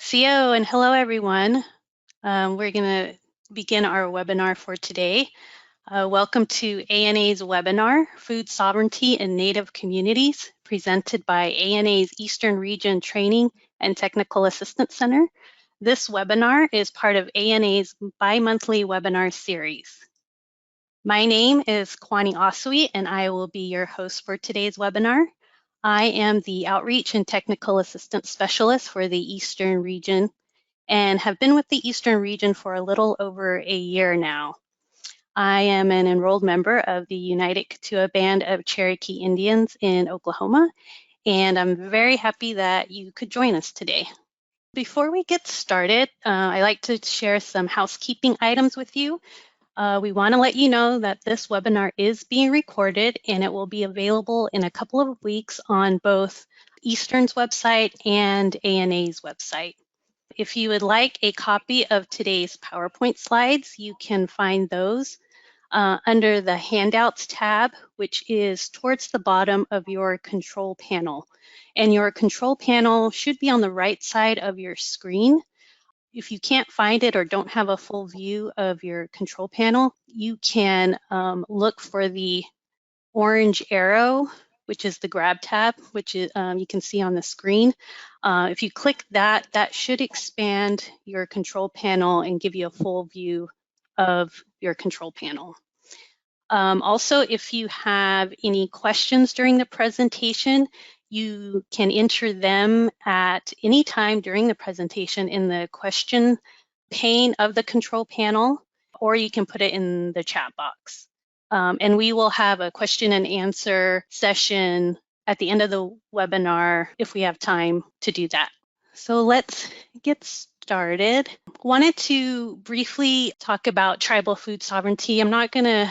CO and hello everyone. We're going to begin our webinar for today. Welcome to ANA's webinar, Food Sovereignty in Native Communities, presented by ANA's Eastern Region Training and Technical Assistance Center. This webinar is part of ANA's bi-monthly webinar series. My name is Kwani Asui and I will be your host for today's webinar. I am the Outreach and Technical Assistance Specialist for the Eastern Region and have been with the Eastern Region for a little over a year now. I am an enrolled member of the United Kituah Band of Cherokee Indians in Oklahoma, and I'm very happy that you could join us today. Before we get started, I'd like to share some housekeeping items with you. We want to let you know that this webinar is being recorded and it will be available in a couple of weeks on both Eastern's website and ANA's website. If you would like a copy of today's PowerPoint slides, you can find those under the Handouts tab, which is towards the bottom of your control panel. And your control panel should be on the right side of your screen. If you can't find it or don't have a full view of your control panel, you can look for the orange arrow, which is the grab tab, which is, you can see on the screen. If you click that, that should expand your control panel and give you a full view of your control panel. Also, if you have any questions during the presentation, you can enter them at any time during the presentation in the question pane of the control panel, or you can put it in the chat box. And we will have a question and answer session at the end of the webinar if we have time to do that. So let's get started. Wanted to briefly talk about tribal food sovereignty. I'm not gonna,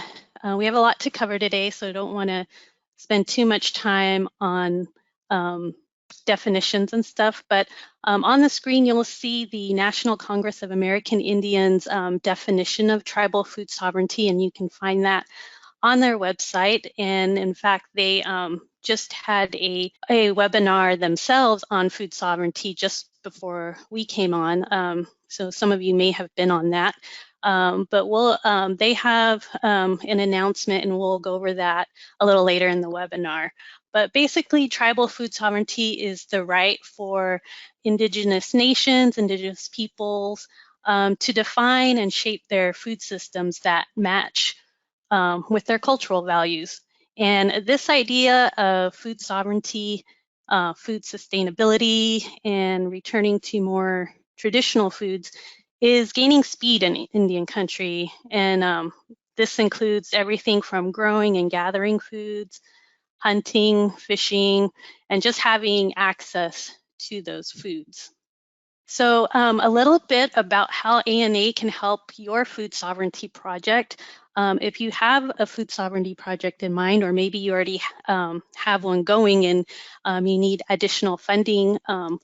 we have a lot to cover today, so I don't wanna spend too much time on definitions and stuff, but on the screen you'll see the National Congress of American Indians definition of tribal food sovereignty, and you can find that on their website. And in fact, they just had a webinar themselves on food sovereignty just before we came on. So some of you may have been on that. But they have an announcement and we'll go over that a little later in the webinar. But basically, tribal food sovereignty is the right for indigenous nations, indigenous peoples to define and shape their food systems that match with their cultural values. And this idea of food sovereignty, food sustainability, and returning to more traditional foods is gaining speed in Indian country. And this includes everything from growing and gathering foods, hunting, fishing, and just having access to those foods. So a little bit about how ANA can help your food sovereignty project. If you have a food sovereignty project in mind, or maybe you already have one going and you need additional funding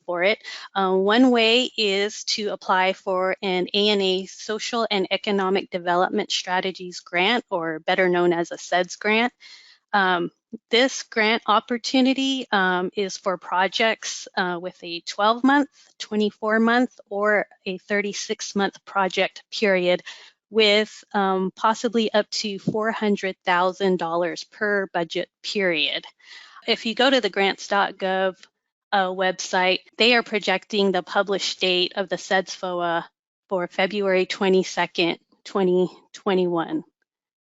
for it, one way is to apply for an ANA Social and Economic Development Strategies grant, or better known as a SEDS grant. This grant opportunity is for projects with a 12-month, 24-month, or a 36-month project period with possibly up to $400,000 per budget period. If you go to the grants.gov website, they are projecting the published date of the SEDS FOA for February 22nd, 2021.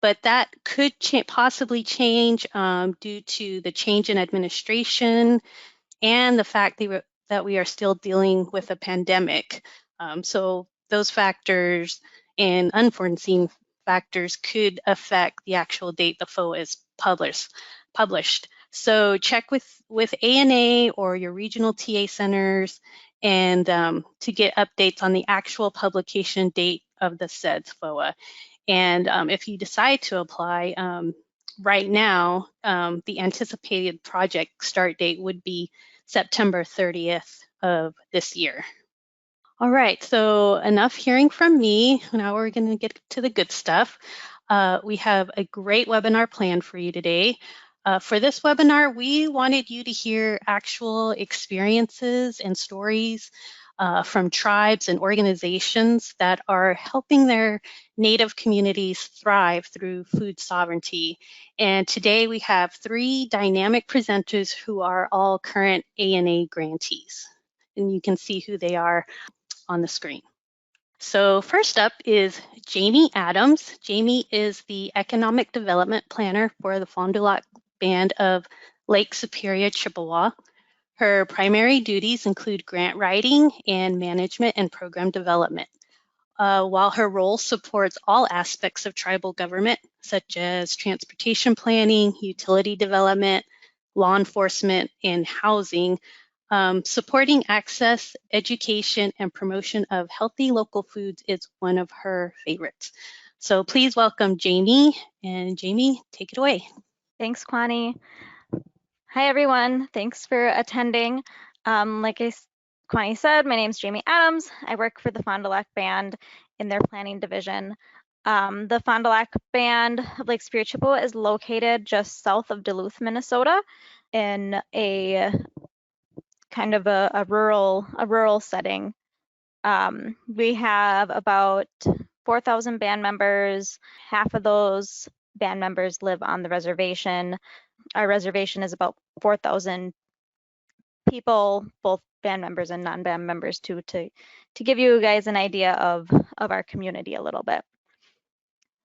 But that could possibly change due to the change in administration and the fact that we are still dealing with a pandemic. So those factors and unforeseen factors could affect the actual date the FOA is published. So check with ANA or your regional TA centers and to get updates on the actual publication date of the SEDS FOA. And if you decide to apply right now, the anticipated project start date would be September 30th of this year. All right, so enough hearing from me. Now we're going to get to the good stuff. We have a great webinar planned for you today. For this webinar, we wanted you to hear actual experiences and stories from tribes and organizations that are helping their Native communities thrive through food sovereignty. And today we have 3 dynamic presenters who are all current ANA grantees. And you can see who they are on the screen. So first up is Jamie Adams. Jamie is the Economic Development Planner for the Fond du Lac Band of Lake Superior, Chippewa. Her primary duties include grant writing and management and program development, while her role supports all aspects of tribal government, such as transportation planning, utility development, law enforcement, and housing. Supporting access, education, and promotion of healthy local foods is one of her favorites. So please welcome Jamie, and Jamie, take it away. Thanks, Kwani. Hi, everyone. Thanks for attending. Like Kwani said, my name is Jamie Adams. I work for the Fond du Lac Band in their planning division. The Fond du Lac Band of Lake Superior, Chippewa is located just south of Duluth, Minnesota, in a kind of a rural setting. We have about 4,000 band members. Half of those band members live on the reservation. Our reservation is about 4,000 people, both band members and non-band members, to give you guys an idea of our community a little bit.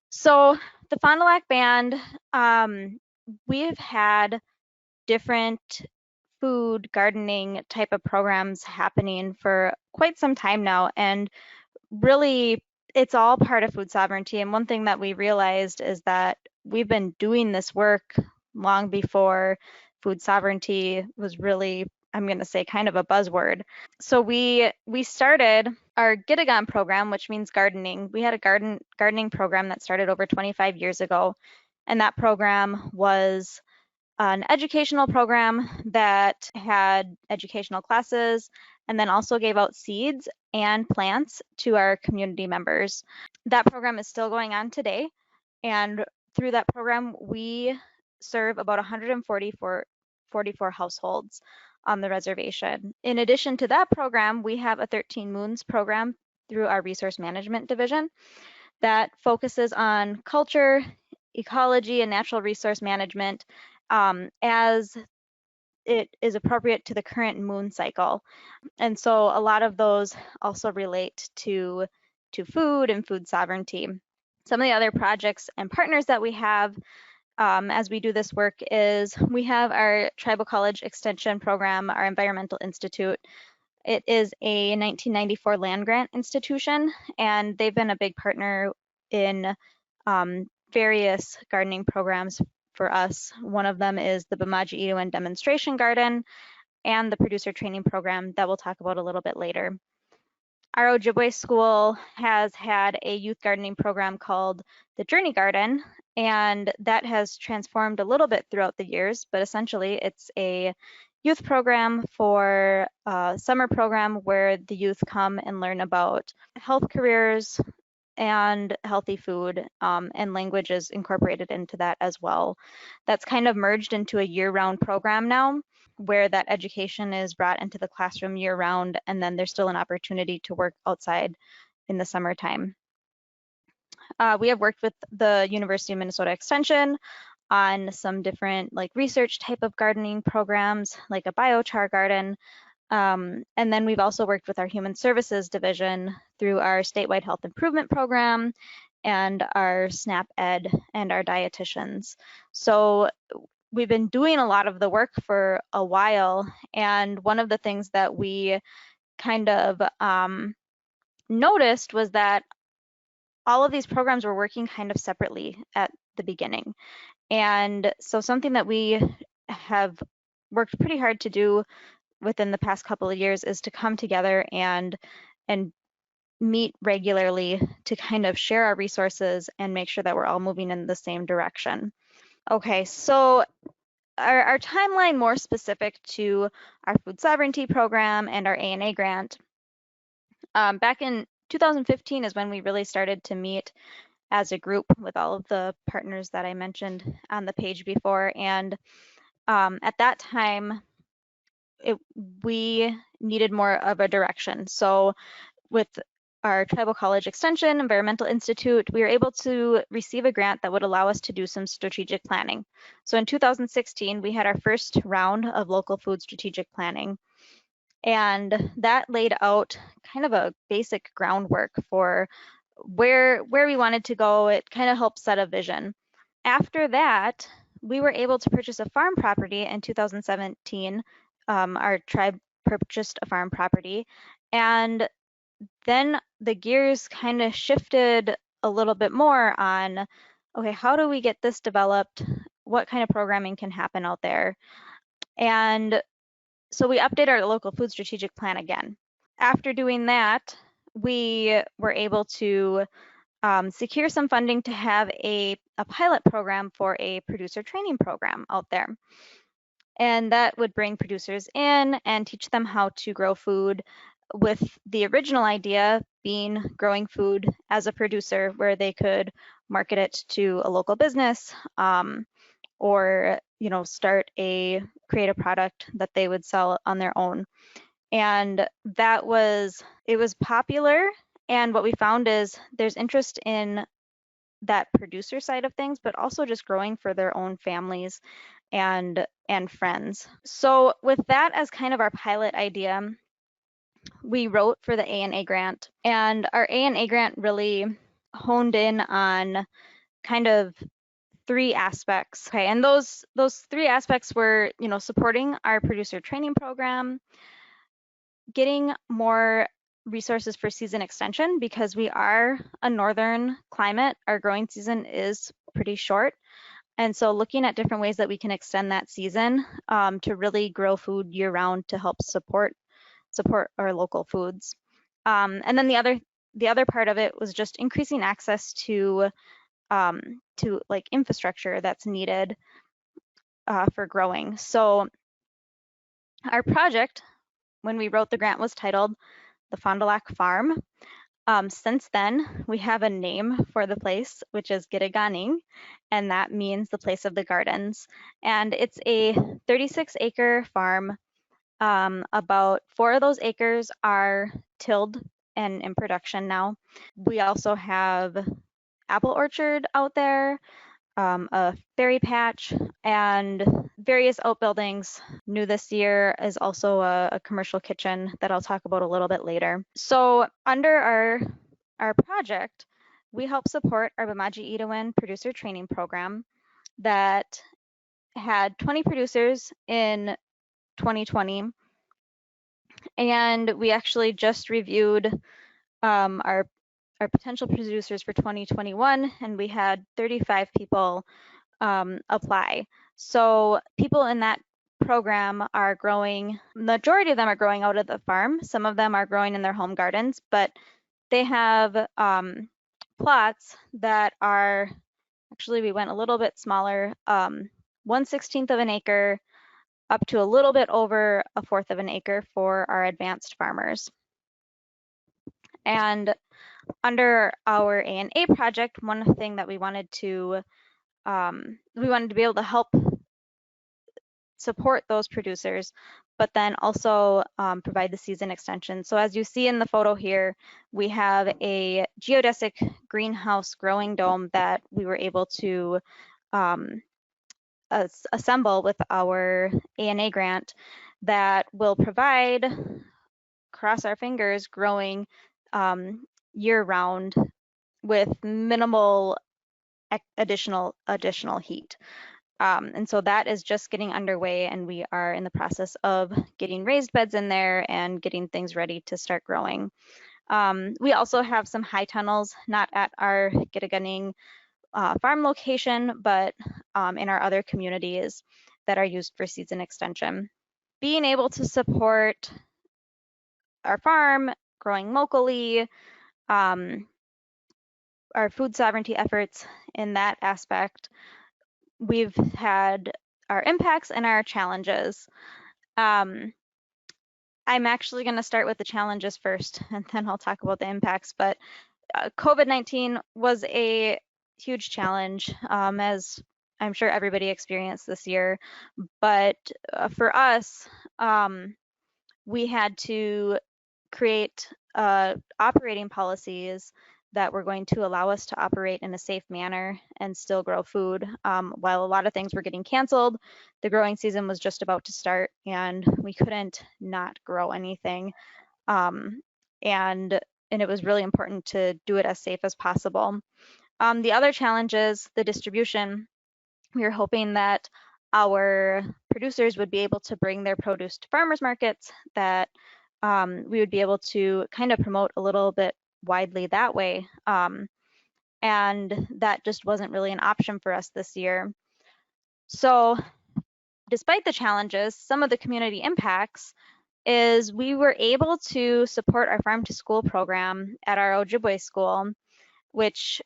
So the Fond du Lac Band, we've had different food gardening type of programs happening for quite some time now, and really it's all part of food sovereignty. And one thing that we realized is that we've been doing this work long before food sovereignty was really, I'm going to say, kind of a buzzword. So we started our Kodiak program, which means gardening. We had a gardening program that started over 25 years ago, and that program was an educational program that had educational classes and then also gave out seeds and plants to our community members. That program is still going on today, and through that program we serve about 144 households on the reservation. In addition to that program, we have a 13 Moons program through our resource management division that focuses on culture, ecology, and natural resource management as it is appropriate to the current moon cycle. And so a lot of those also relate to food and food sovereignty. Some of the other projects and partners that we have as we do this work is we have our Tribal College Extension program, our Environmental Institute. It is a 1994 land grant institution, and they've been a big partner in various gardening programs for us. One of them is the Bemaji Inuan Demonstration Garden and the Producer Training Program that we'll talk about a little bit later. Our Ojibwe school has had a youth gardening program called the Journey Garden, and that has transformed a little bit throughout the years, but essentially it's a youth program for a summer program where the youth come and learn about health careers and healthy food, and language is incorporated into that as well. That's kind of merged into a year-round program now, where that education is brought into the classroom year-round, and then there's still an opportunity to work outside in the summertime. We have worked with the University of Minnesota Extension on some different research type of gardening programs, like a biochar garden. And then we've also worked with our Human Services Division through our statewide health improvement program and our SNAP Ed and our dietitians. So we've been doing a lot of the work for a while, and one of the things that we kind of noticed was that all of these programs were working kind of separately at the beginning. And so something that we have worked pretty hard to do within the past couple of years is to come together and meet regularly to kind of share our resources and make sure that we're all moving in the same direction. Okay, so our timeline more specific to our food sovereignty program and our ANA grant. Back in 2015 is when we really started to meet as a group with all of the partners that I mentioned on the page before. And at that time, we needed more of a direction. So with our Tribal College Extension Environmental Institute, we were able to receive a grant that would allow us to do some strategic planning. So in 2016, we had our first round of local food strategic planning. And that laid out kind of a basic groundwork for where we wanted to go. It kind of helped set a vision. After that, we were able to purchase a farm property in 2017. Our tribe purchased a farm property, and then the gears kind of shifted a little bit more on, okay, how do we get this developed? What kind of programming can happen out there? And so we updated our local food strategic plan again. After doing that, we were able to secure some funding to have a pilot program for a producer training program out there. And that would bring producers in and teach them how to grow food, with the original idea being growing food as a producer where they could market it to a local business, or start create a product that they would sell on their own. And it was popular. And what we found is there's interest in that producer side of things, but also just growing for their own families and friends. So with that as kind of our pilot idea, we wrote for the A&A grant, and our A&A grant really honed in on kind of three aspects. Okay, and those three aspects were, supporting our producer training program, getting more resources for season extension, because we are a northern climate. Our growing season is pretty short. And so looking at different ways that we can extend that season to really grow food year round to help support our local foods. And then the other part of it was just increasing access to like infrastructure that's needed for growing. So our project, when we wrote the grant, was titled the Fond du Lac Farm. Since then, we have a name for the place, which is Giriganing, and that means the place of the gardens. And it's a 36-acre farm. About 4 of those acres are tilled and in production now. We also have apple orchard out there, a berry patch, and various outbuildings. New this year is also a commercial kitchen that I'll talk about a little bit later. So under our project, we help support our Bamaji Idawin producer training program that had 20 producers in 2020. And we actually just reviewed our potential producers for 2021, and we had 35 people apply. So people in that program are growing, majority of them are growing out of the farm. Some of them are growing in their home gardens, but they have plots that are, actually we went a little bit smaller, 1/16 of an acre up to a little bit over 1/4 of an acre for our advanced farmers. And under our A&A project, one thing that we wanted to be able to help support those producers, but then also provide the season extension. So as you see in the photo here, we have a geodesic greenhouse growing dome that we were able to assemble with our A&A grant that will provide, cross our fingers, growing year-round with minimal additional heat. And so that is just getting underway, and we are in the process of getting raised beds in there and getting things ready to start growing. We also have some high tunnels, not at our Giriganing farm location, but in our other communities that are used for season extension. Being able to support our farm, growing locally, our food sovereignty efforts in that aspect, we've had our impacts and our challenges. I'm actually going to start with the challenges first, and then I'll talk about the impacts. But COVID-19 was a huge challenge, as I'm sure everybody experienced this year. But for us, we had to create operating policies that were going to allow us to operate in a safe manner and still grow food. While a lot of things were getting canceled, the growing season was just about to start and we couldn't not grow anything. Um, and it was really important to do it as safe as possible. The other challenge is the distribution. We were hoping that our producers would be able to bring their produce to farmers markets, that we would be able to kind of promote a little bit widely that way. And that just wasn't really an option for us this year. So despite the challenges, some of the community impacts is we were able to support our farm to school program at our Ojibwe school, which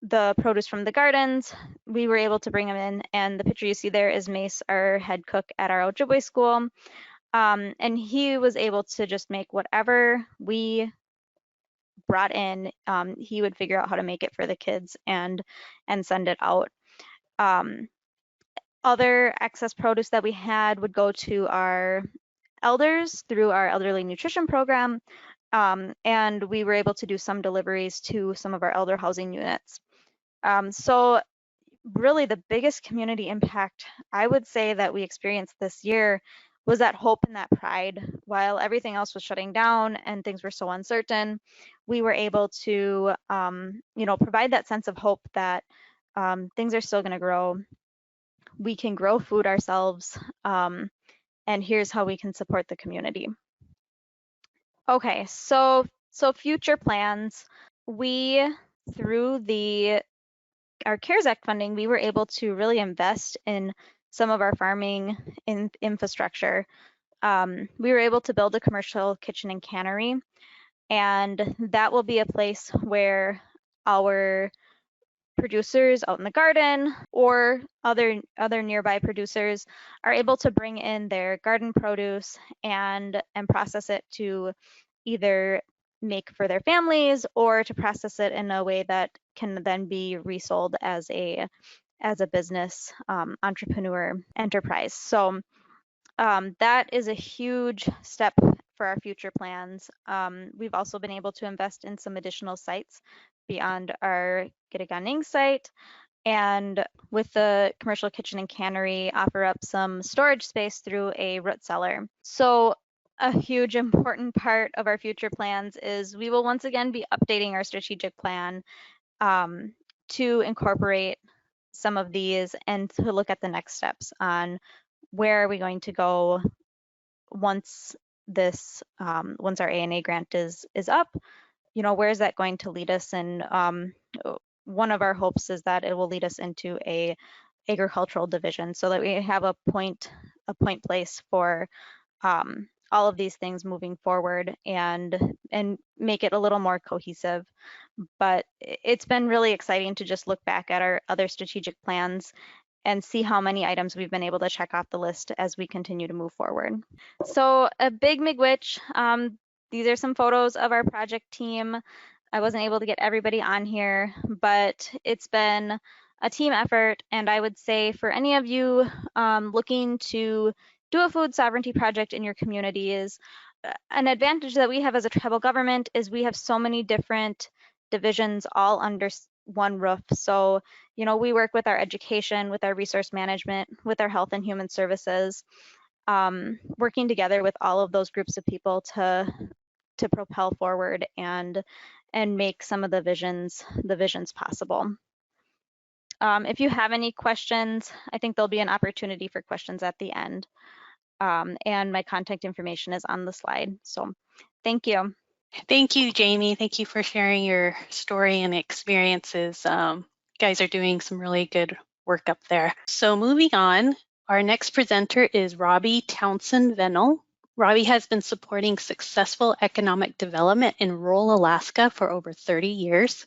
the produce from the gardens, we were able to bring them in. And the picture you see there is Mace, our head cook at our Ojibwe school. And he was able to just make whatever we brought in, he would figure out how to make it for the kids and send it out. Other excess produce that we had would go to our elders through our elderly nutrition program. And we were able to do some deliveries to some of our elder housing units. So really the biggest community impact I would say that we experienced this year was that hope and that pride. While everything else was shutting down and things were so uncertain, we were able to, provide that sense of hope that things are still going to grow. We can grow food ourselves, and here's how we can support the community. Okay, so future plans. We, through our CARES Act funding, we were able to really invest in some of our farming infrastructure. We were able to build a commercial kitchen and cannery, and that will be a place where our producers out in the garden or other nearby producers are able to bring in their garden produce and process it to either make for their families or to process it in a way that can then be resold as a business entrepreneur enterprise. So that is a huge step for our future plans. We've also been able to invest in some additional sites beyond our Gittiganing site, and with the commercial kitchen and cannery, offer up some storage space through a root cellar. So a huge important part of our future plans is we will once again be updating our strategic plan to incorporate some of these and to look at the next steps on where are we going to go once this once our ANA grant is up. Where is that going to lead us? And one of our hopes is that it will lead us into a agricultural division so that we have a point place for all of these things moving forward and make it a little more cohesive. But it's been really exciting to just look back at our other strategic plans and see how many items we've been able to check off the list as we continue to move forward. So a big miigwech. These are some photos of our project team. I wasn't able to get everybody on here, but it's been a team effort. And I would say for any of you looking to do a food sovereignty project in your community, is an advantage that we have as a tribal government is we have so many different divisions all under one roof. So, we work with our education, with our resource management, with our health and human services, working together with all of those groups of people to propel forward and make some of the visions possible. If you have any questions, I think there'll be an opportunity for questions at the end. And my contact information is on the slide. So thank you. Thank you, Jamie. Thank you for sharing your story and experiences. You guys are doing some really good work up there. So moving on, our next presenter is Robbie Townsend Venel. Robbie has been supporting successful economic development in rural Alaska for over 30 years.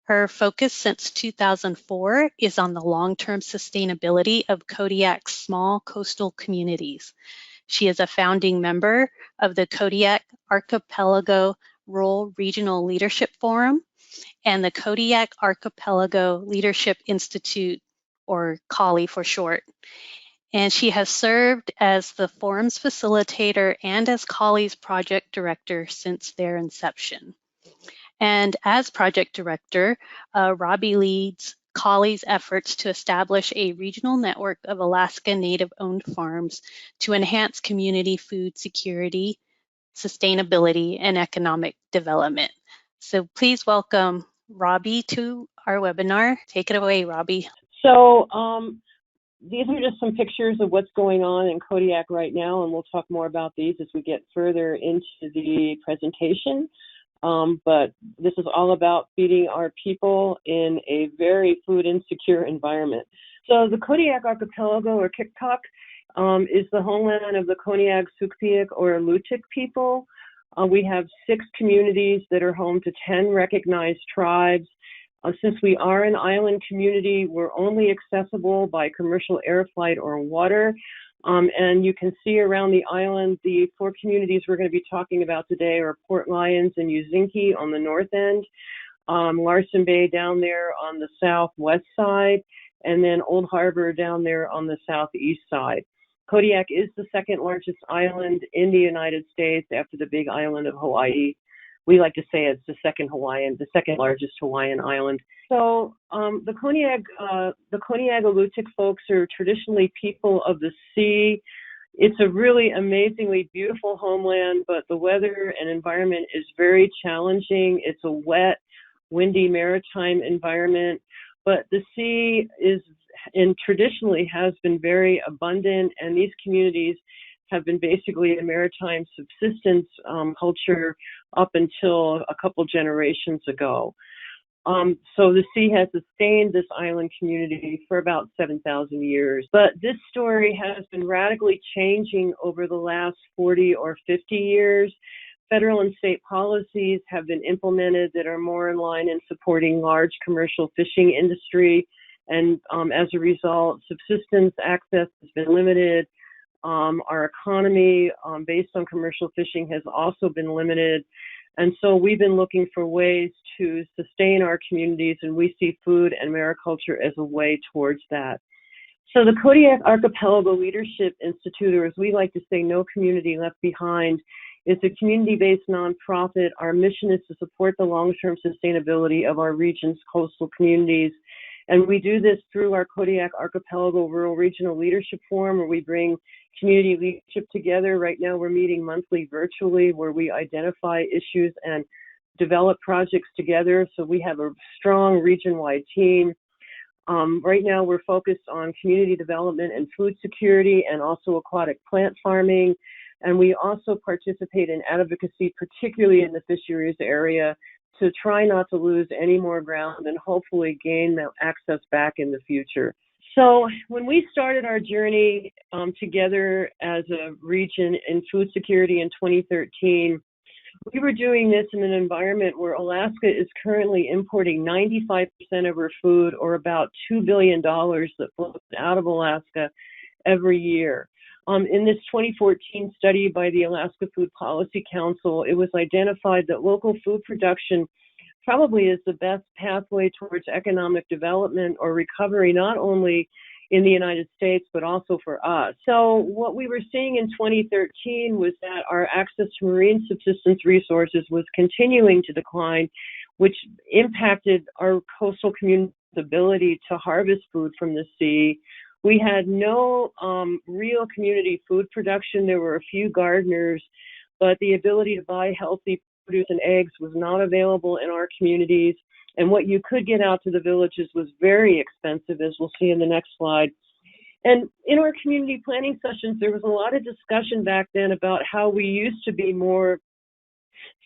Her focus since 2004 is on the long-term sustainability of Kodiak's small coastal communities. She is a founding member of the Kodiak Archipelago Rural Regional Leadership Forum and the Kodiak Archipelago Leadership Institute, or KALI for short. and she has served as the forum's facilitator and as Collie's project director since their inception. And as project director, Robbie leads Collie's efforts to establish a regional network of Alaska Native-owned farms to enhance community food security, sustainability, and economic development. So please welcome Robbie to our webinar. Take it away, Robbie. So these are just some pictures of what's going on in Kodiak right now, and we'll talk more about these as we get further into the presentation. But this is all about feeding our people in a very food insecure environment. So the Kodiak Archipelago, or Kiktok, is the homeland of the Kodiak, Sukpiik, or Lutik people. We have 6 communities that are home to 10 recognized tribes. Since we are an island community, we're only accessible by commercial air flight or water. And you can see around the island, the 4 communities we're going to be talking about today are Port Lions and Uzinki on the north end, Larsen Bay down there on the southwest side, and then Old Harbor down there on the southeast side. Kodiak is the 2nd largest island in the United States after the big island of Hawaii. We like to say it's the second largest Hawaiian island. So the Kodiak Alutiiq folks are traditionally people of the sea. It's a really amazingly beautiful homeland, but the weather and environment is very challenging. It's a wet, windy maritime environment, but the sea is and traditionally has been very abundant, and these communities have been basically a maritime subsistence culture up until a couple generations ago. So the sea has sustained this island community for about 7,000 years. But this story has been radically changing over the last 40 or 50 years. Federal and state policies have been implemented that are more in line in supporting large commercial fishing industry. And as a result, subsistence access has been limited. Our economy based on commercial fishing has also been limited. And so we've been looking for ways to sustain our communities, and we see food and mariculture as a way towards that. So the Kodiak Archipelago Leadership Institute, or as we like to say, No Community Left Behind, is a community-based nonprofit. Our mission is to support the long-term sustainability of our region's coastal communities. And we do this through our Kodiak Archipelago Rural Regional Leadership Forum, where we bring community leadership together. Right now we're meeting monthly virtually, where we identify issues and develop projects together. So we have a strong region-wide team. Right now we're focused on community development and food security, and also aquatic plant farming. And we also participate in advocacy, particularly in the fisheries area, to try not to lose any more ground and hopefully gain access back in the future. So when we started our journey together as a region in food security in 2013, we were doing this in an environment where Alaska is currently importing 95% of her food, or about $2 billion that flows out of Alaska every year. In this 2014 study by the Alaska Food Policy Council, it was identified that local food production probably is the best pathway towards economic development or recovery, not only in the United States, but also for us. So what we were seeing in 2013 was that our access to marine subsistence resources was continuing to decline, which impacted our coastal community's ability to harvest food from the sea. We had no real community food production. There were a few gardeners, but the ability to buy healthy produce and eggs was not available in our communities. And what you could get out to the villages was very expensive, as we'll see in the next slide. And in our community planning sessions, there was a lot of discussion back then about how we used to be more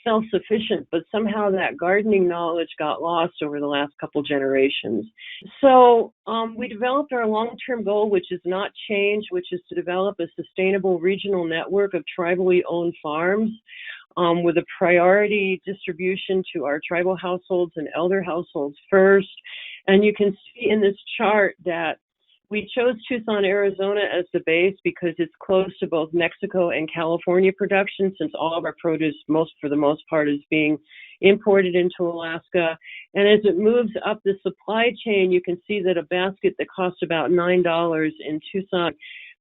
self-sufficient, but somehow that gardening knowledge got lost over the last couple generations. So we developed our long-term goal, which has not changed, which is to develop a sustainable regional network of tribally owned farms with a priority distribution to our tribal households and elder households first. And you can see in this chart that we chose Tucson, Arizona as the base because it's close to both Mexico and California production, since all of our produce, for the most part, is being imported into Alaska. And as it moves up the supply chain, you can see that a basket that costs about $9 in Tucson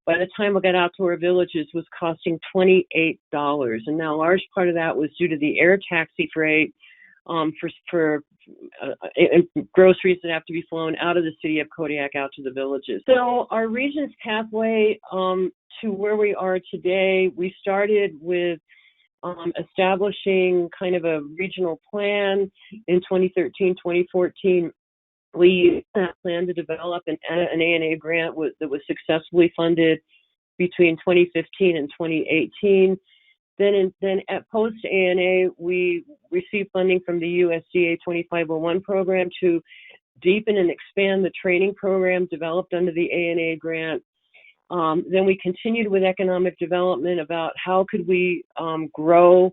by the time we got out to our villages, was costing $28. And now a large part of that was due to the air taxi freight for groceries that have to be flown out of the city of Kodiak out to the villages. So our region's pathway to where we are today, we started with establishing kind of a regional plan in 2013, 2014. We used that plan to develop an ANA grant that was successfully funded between 2015 and 2018. Then at post-ANA, we received funding from the USDA 2501 program to deepen and expand the training program developed under the ANA grant. Then we continued with economic development about how could we grow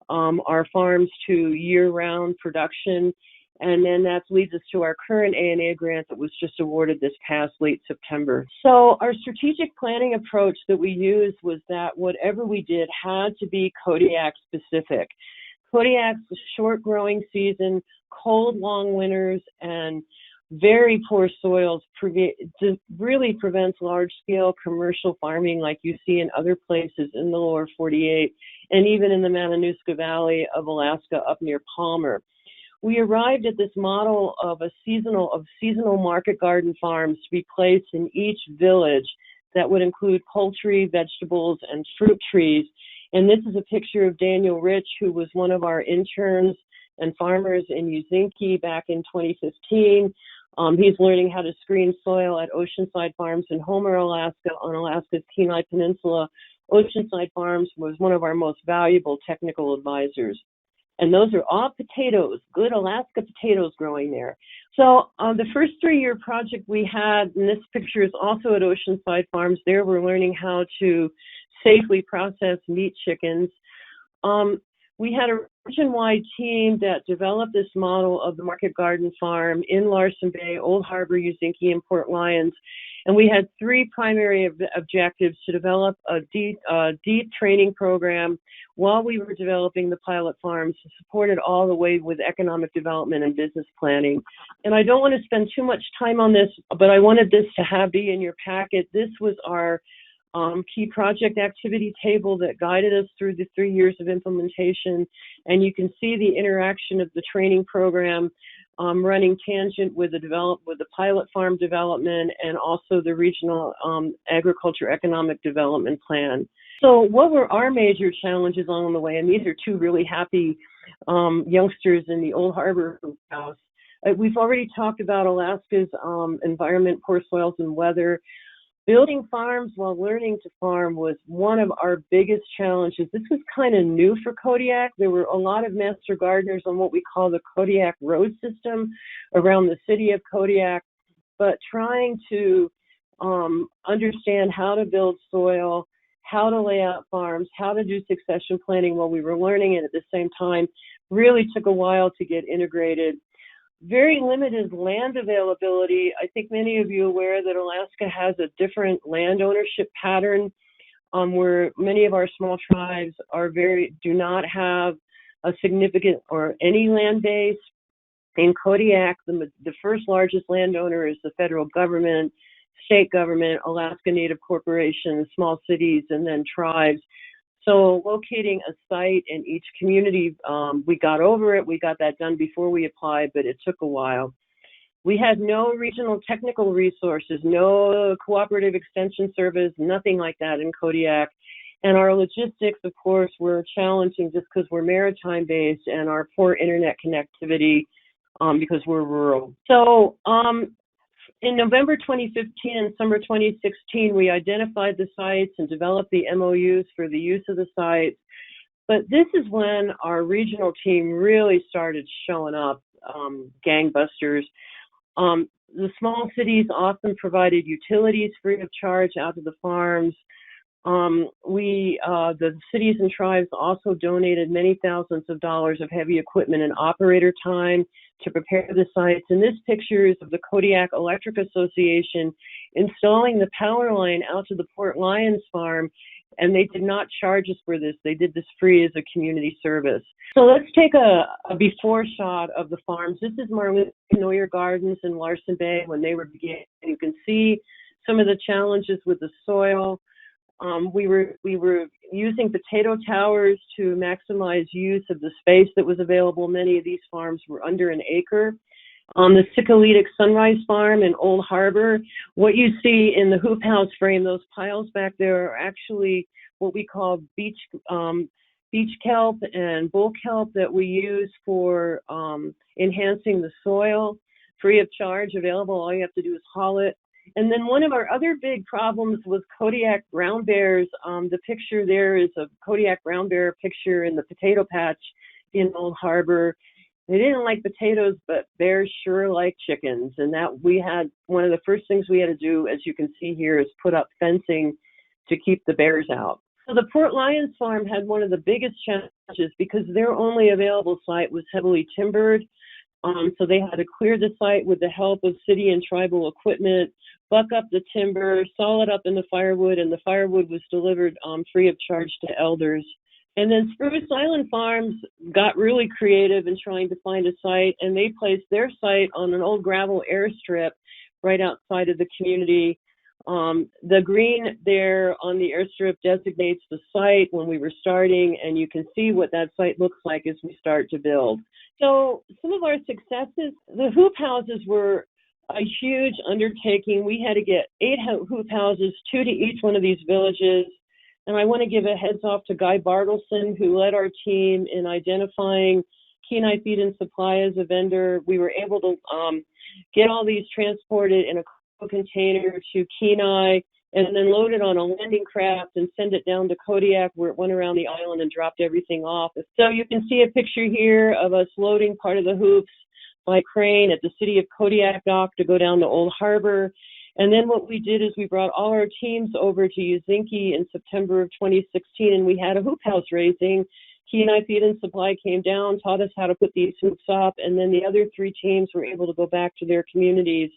our farms to year-round production. And then that leads us to our current ANA grant that was just awarded this past late September. So our strategic planning approach that we used was that whatever we did had to be Kodiak specific. Kodiak's a short growing season, cold, long winters, and very poor soils really prevents large-scale commercial farming like you see in other places in the lower 48 and even in the Matanuska Valley of Alaska up near Palmer. We arrived at this model of seasonal market garden farms to be placed in each village that would include poultry, vegetables, and fruit trees. And this is a picture of Daniel Rich, who was one of our interns and farmers in Uzinki back in 2015. He's learning how to screen soil at Oceanside Farms in Homer, Alaska, on Alaska's Kenai Peninsula. Oceanside Farms was one of our most valuable technical advisors. And those are all potatoes, good Alaska potatoes growing there. So the first 3-year project we had, and this picture is also at Oceanside Farms, there we're learning how to safely process meat chickens. We had a region-wide team that developed this model of the market garden farm in Larsen Bay, Old Harbor, Uzinki, and Port Lions. And we had 3 primary objectives: to develop a deep training program while we were developing the pilot farms, supported all the way with economic development and business planning. And I don't want to spend too much time on this, but I wanted this to be in your packet. This was our key project activity table that guided us through the 3 years of implementation. And you can see the interaction of the training program running tangent with the pilot farm development and also the regional agriculture economic development plan. So what were our major challenges along the way? And these are 2 really happy youngsters in the Old Harbor house. We've already talked about Alaska's environment, poor soils, and weather. Building farms while learning to farm was one of our biggest challenges. This was kind of new for Kodiak. There were a lot of master gardeners on what we call the Kodiak road system around the city of Kodiak, but trying to understand how to build soil, how to lay out farms, how to do succession planning while we were learning it at the same time really took a while to get integrated. Very limited land availability. I think many of you are aware that Alaska has a different land ownership pattern where many of our small tribes do not have a significant or any land base. In Kodiak, the first largest landowner is the federal government, state government, Alaska Native corporations, small cities, and then tribes. So locating a site in each community, we got over it. We got that done before we applied, but it took a while. We had no regional technical resources, no cooperative extension service, nothing like that in Kodiak. And our logistics, of course, were challenging just because we're maritime based and our poor internet connectivity because we're rural. So in November 2015 and summer 2016, we identified the sites and developed the MOUs for the use of the sites. But this is when our regional team really started showing up, gangbusters. The small cities often provided utilities free of charge out to the farms. The cities and tribes also donated many thousands of dollars of heavy equipment and operator time to prepare the sites. And this picture is of the Kodiak Electric Association installing the power line out to the Port Lions farm, and they did not charge us for this. They did this free as a community service. So let's take a before shot of the farms. This is Marlene Neuer Gardens in Larsen Bay when they were beginning. You can see some of the challenges with the soil. We were using potato towers to maximize use of the space that was available. Many of these farms were under an acre. On the Sikalitic Sunrise Farm in Old Harbor, what you see in the hoop house frame, those piles back there are actually what we call beach kelp and bull kelp that we use for enhancing the soil, free of charge, available. All you have to do is haul it. And then one of our other big problems was Kodiak brown bears. The picture there is a Kodiak brown bear picture in the potato patch in Old Harbor. They didn't like potatoes, but bears sure like chickens. And that we had, one of the first things we had to do, as you can see here, is put up fencing to keep the bears out. So the Port Lions farm had one of the biggest challenges because their only available site was heavily timbered. So they had to clear the site with the help of city and tribal equipment, buck up the timber, saw it up in the firewood, and the firewood was delivered free of charge to elders. And then Spruce Island Farms got really creative in trying to find a site, and they placed their site on an old gravel airstrip right outside of the community. The green there on the airstrip designates the site when we were starting, and you can see what that site looks like as we start to build. So some of our successes, the hoop houses were a huge undertaking. We had to get 8 hoop houses, 2 to each one of these villages. And I want to give a heads off to Guy Bartleson, who led our team in identifying Kenai Feed and Supply as a vendor. We were able to get all these transported in a container to Kenai and then load it on a landing craft and send it down to Kodiak, where it went around the island and dropped everything off. So you can see a picture here of us loading part of the hoops by crane at the city of Kodiak dock to go down to Old Harbor. And then what we did is we brought all our teams over to Uzinki in September of 2016, and we had a hoop house raising. Kenai Feed and Supply came down, taught us how to put these hoops up, and then the other 3 teams were able to go back to their communities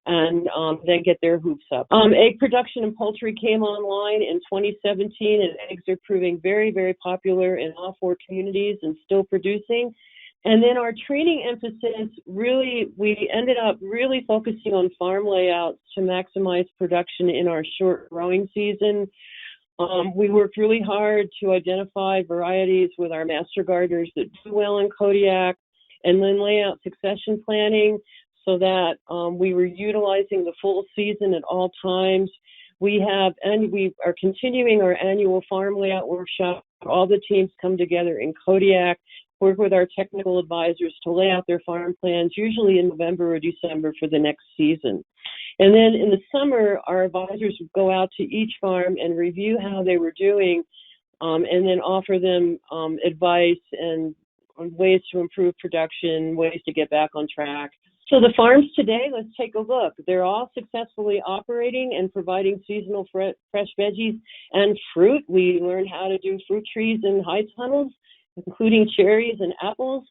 and then get their hoops up. Egg production and poultry came online in 2017, and eggs are proving very, very popular in all 4 communities and still producing. And then our training emphasis, really, we ended up really focusing on farm layouts to maximize production in our short growing season. We worked really hard to identify varieties with our master gardeners that do well in Kodiak, and then lay out succession planning so that we were utilizing the full season at all times. We are continuing our annual farm layout workshop. All the teams come together in Kodiak, work with our technical advisors to lay out their farm plans, usually in November or December for the next season. And then in the summer, our advisors would go out to each farm and review how they were doing, and then offer them advice and ways to improve production, ways to get back on track. So the farms today, let's take a look. They're all successfully operating and providing seasonal fresh veggies and fruit. We learned how to do fruit trees in high tunnels, including cherries and apples.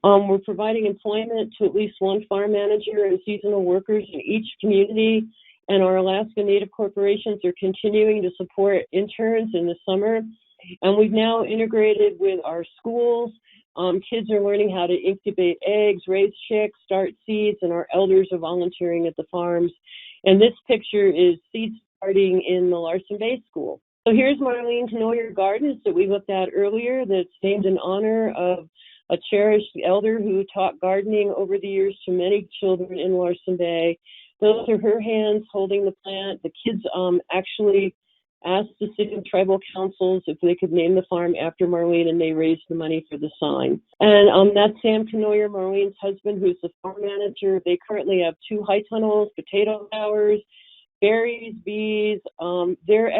We're providing employment to at least 1 farm manager and seasonal workers in each community. And our Alaska Native corporations are continuing to support interns in the summer. And we've now integrated with our schools. Kids are learning how to incubate eggs, raise chicks, start seeds, and our elders are volunteering at the farms. And this picture is seed starting in the Larson Bay School. So here's Marlene Knoyer Gardens that we looked at earlier, that's named in honor of a cherished elder who taught gardening over the years to many children in Larson Bay. Those are her hands holding the plant. The kids actually asked the city and tribal councils if they could name the farm after Marlene, and they raised the money for the sign. And that's Sam Knoyer, Marlene's husband, who's the farm manager. They currently have 2 high tunnels, potato towers, berries, bees. Their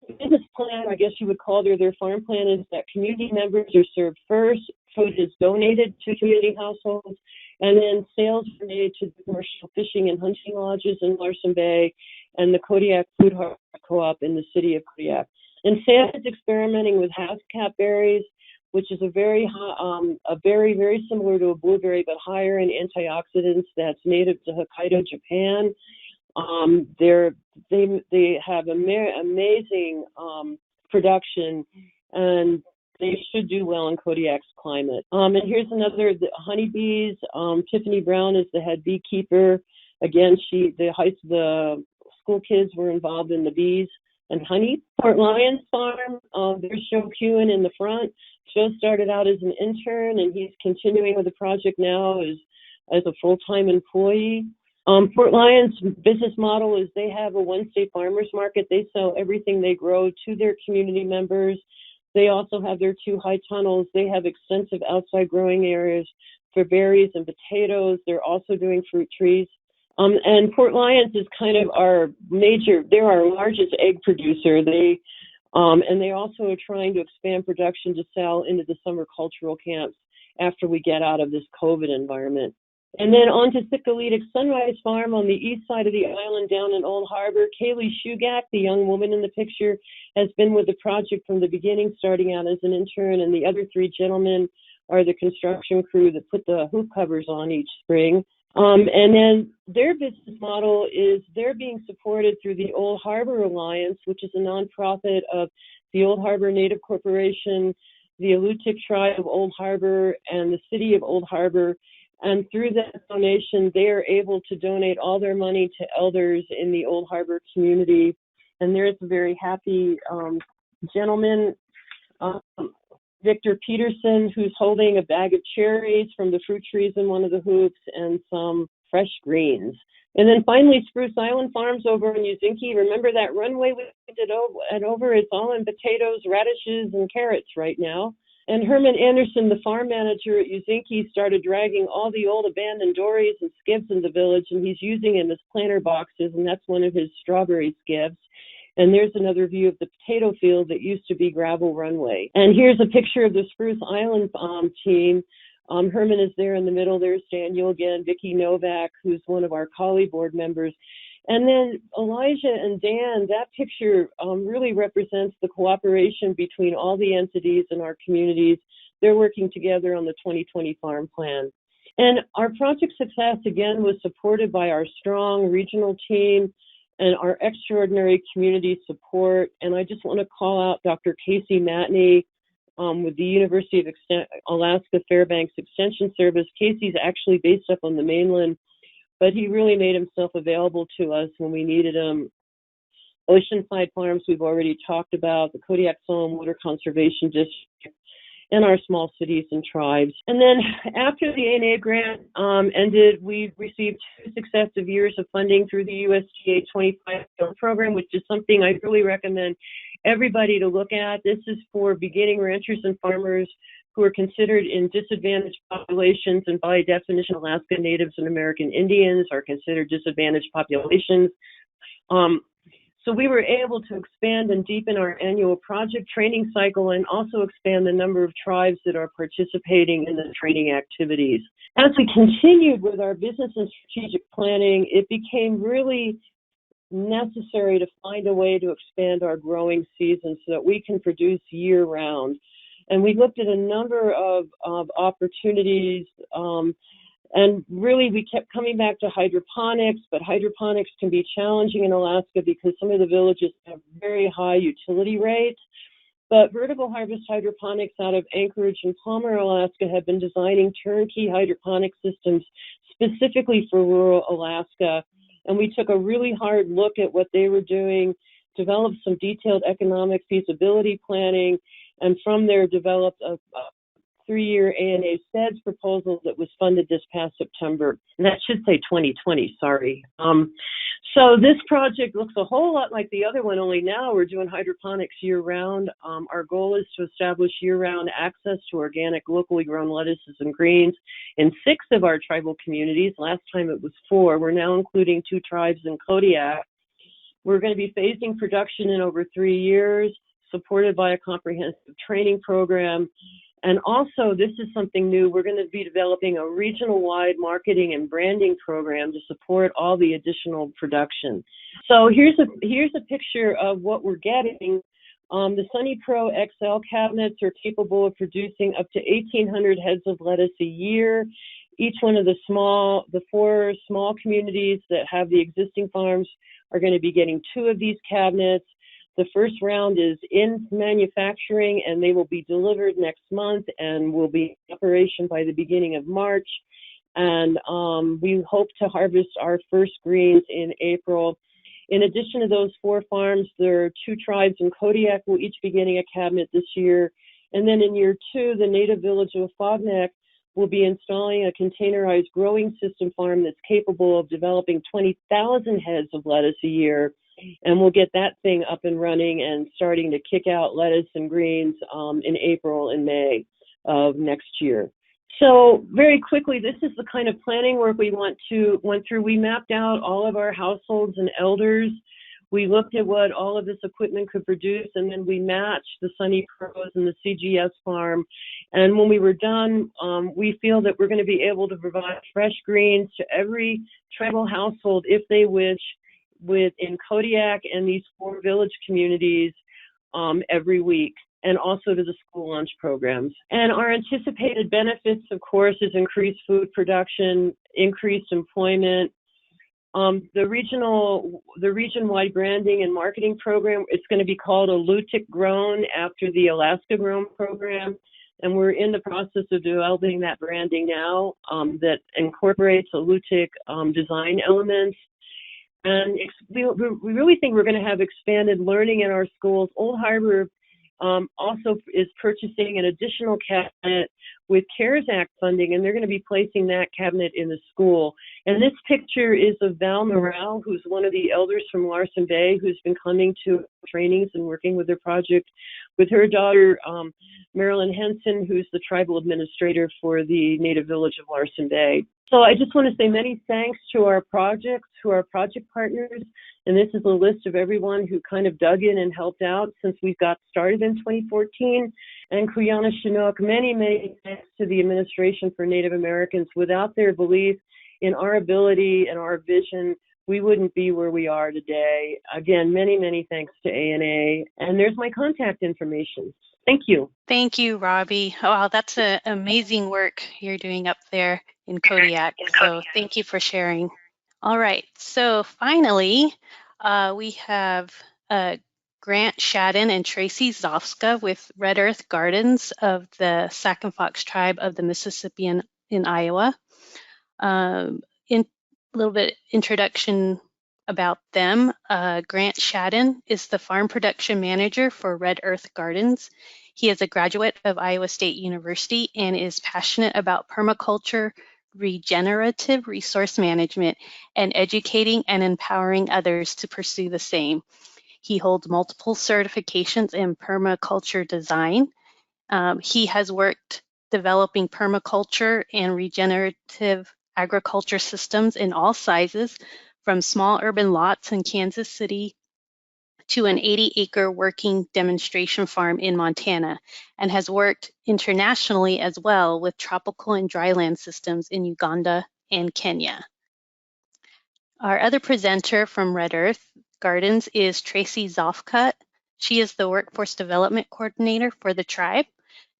business plan, I guess you would call their farm plan, is that community members are served first, food is donated to community households, and then sales are made to the commercial fishing and hunting lodges in Larson Bay and the Kodiak Food Harvest Co-op in the city of Kodiak. And Sam is experimenting with half-cap berries, which is a very, very similar to a blueberry, but higher in antioxidants, that's native to Hokkaido, Japan. They have amazing production, and they should do well in Kodiak's climate. And here's another, the honeybees. Tiffany Brown is the head beekeeper Again, the school kids were involved in the bees and honey. Fort Lyons Farm, there's Joe Kewen in the front. Joe started out as an intern, and he's continuing with the project now as a full-time employee. Fort Lyons' business model is they have a Wednesday farmers market. They sell everything they grow to their community members. They also have their 2 high tunnels. They have extensive outside growing areas for berries and potatoes. They're also doing fruit trees. And Fort Lyons is kind of they're our largest egg producer. And they also are trying to expand production to sell into the summer cultural camps after we get out of this COVID environment. And then on to Sikalitic Sunrise Farm on the east side of the island down in Old Harbor. Kaylee Shugak, the young woman in the picture, has been with the project from the beginning, starting out as an intern, and the other 3 gentlemen are the construction crew that put the hoop covers on each spring. And then their business model is they're being supported through the Old Harbor Alliance, which is a nonprofit of the Old Harbor Native Corporation, the Alutiiq Tribe of Old Harbor, and the City of Old Harbor. And through that donation, they are able to donate all their money to elders in the Old Harbor community. And there's a very happy gentleman, Victor Peterson, who's holding a bag of cherries from the fruit trees in one of the hoops and some fresh greens. And then finally, Spruce Island Farms over in Uzinki. Remember that runway we did over? It's all in potatoes, radishes, and carrots right now. And Herman Anderson, the farm manager at Uzinki, started dragging all the old abandoned dories and skivs in the village, and he's using them as planter boxes, and that's one of his strawberry skivs. And there's another view of the potato field that used to be gravel runway. And here's a picture of the Spruce Island team. Herman is there in the middle. There's Daniel again, Vicki Novak, who's one of our Collie board members. And then Elijah and Dan, that picture really represents the cooperation between all the entities in our communities. They're working together on the 2020 farm plan. And our project success, again, was supported by our strong regional team and our extraordinary community support. And I just want to call out Dr. Casey Matney with the University of Alaska Fairbanks Extension Service. Casey's actually based up on the mainland, but he really made himself available to us when we needed him. Oceanside Farms, we've already talked about, the Kodiak Soil and Water Conservation District, and our small cities and tribes. And then after the ANA grant ended, we received 2 successive years of funding through the USDA 25 program, which is something I really recommend everybody to look at. This is for beginning ranchers and farmers who are considered in disadvantaged populations, and by definition, Alaska Natives and American Indians are considered disadvantaged populations. So we were able to expand and deepen our annual project training cycle and also expand the number of tribes that are participating in the training activities. As we continued with our business and strategic planning, it became really necessary to find a way to expand our growing season so that we can produce year-round. And we looked at a number of opportunities, and really we kept coming back to hydroponics, but hydroponics can be challenging in Alaska because some of the villages have very high utility rates. But vertical harvest hydroponics out of Anchorage and Palmer, Alaska, have been designing turnkey hydroponic systems specifically for rural Alaska. And we took a really hard look at what they were doing, developed some detailed economic feasibility planning, and from there developed a 3-year ANA SEDS proposal that was funded this past September. And that should say 2020, sorry. So this project looks a whole lot like the other one, only now we're doing hydroponics year-round. Our goal is to establish year-round access to organic, locally grown lettuces and greens in 6 of our tribal communities. Last time it was 4. We're now including 2 tribes in Kodiak. We're going to be phasing production in over 3 years, supported by a comprehensive training program. And also, this is something new, we're going to be developing a regional-wide marketing and branding program to support all the additional production. So here's a picture of what we're getting. The Sunny Pro XL cabinets are capable of producing up to 1,800 heads of lettuce a year. Each one of the 4 small communities that have the existing farms are going to be getting 2 of these cabinets. The first round is in manufacturing, and they will be delivered next month and will be in operation by the beginning of March. And we hope to harvest our first greens in April. In addition to those 4 farms, there are 2 tribes in Kodiak will each be getting a cabinet this year. And then in year 2, the native village of Fognak will be installing a containerized growing system farm that's capable of developing 20,000 heads of lettuce a year. And we'll get that thing up and running and starting to kick out lettuce and greens in April and May of next year. So very quickly, this is the kind of planning work we went through. We mapped out all of our households and elders. We looked at what all of this equipment could produce, and then we matched the Sunny Crows and the CGS farm. And when we were done, we feel that we're going to be able to provide fresh greens to every tribal household, if they wish, in Kodiak and these 4 village communities every week, and also to the school lunch programs. And our anticipated benefits, of course, is increased food production, increased employment. The region-wide branding and marketing program, it's going to be called Alutiiq Grown after the Alaska Grown program. And we're in the process of developing that branding now that incorporates Alutiiq design elements. And we really think we're going to have expanded learning in our schools. Old Harbor also is purchasing an additional cabinet with CARES Act funding, and they're going to be placing that cabinet in the school. And this picture is of Val Morale, who's one of the elders from Larsen Bay, who's been coming to trainings and working with their project, with her daughter, Marilyn Henson, who's the tribal administrator for the native village of Larsen Bay. So I just want to say many thanks to our projects, to our project partners, and this is a list of everyone who kind of dug in and helped out since we got started in 2014. And Kuyana Chinook, many, many thanks to the Administration for Native Americans. Without their belief in our ability and our vision, we wouldn't be where we are today. Again, many, many thanks to ANA. And there's my contact information. Thank you. Thank you, Robbie. Oh, wow, that's amazing work you're doing up there in Kodiak. So thank you for sharing. All right, so finally, we have Grant Shadden and Tracy Zofska with Red Earth Gardens of the Sac and Fox tribe of the Mississippi in Iowa. In a little bit introduction about them. Grant Shadden is the farm production manager for Red Earth Gardens. He is a graduate of Iowa State University and is passionate about permaculture, regenerative resource management, and educating and empowering others to pursue the same. He holds multiple certifications in permaculture design. He has worked developing permaculture and regenerative agriculture systems in all sizes, from small urban lots in Kansas City to an 80-acre working demonstration farm in Montana, and has worked internationally as well with tropical and dryland systems in Uganda and Kenya. Our other presenter from Red Earth Gardens is Tracy Zofka. She is the Workforce Development Coordinator for the tribe.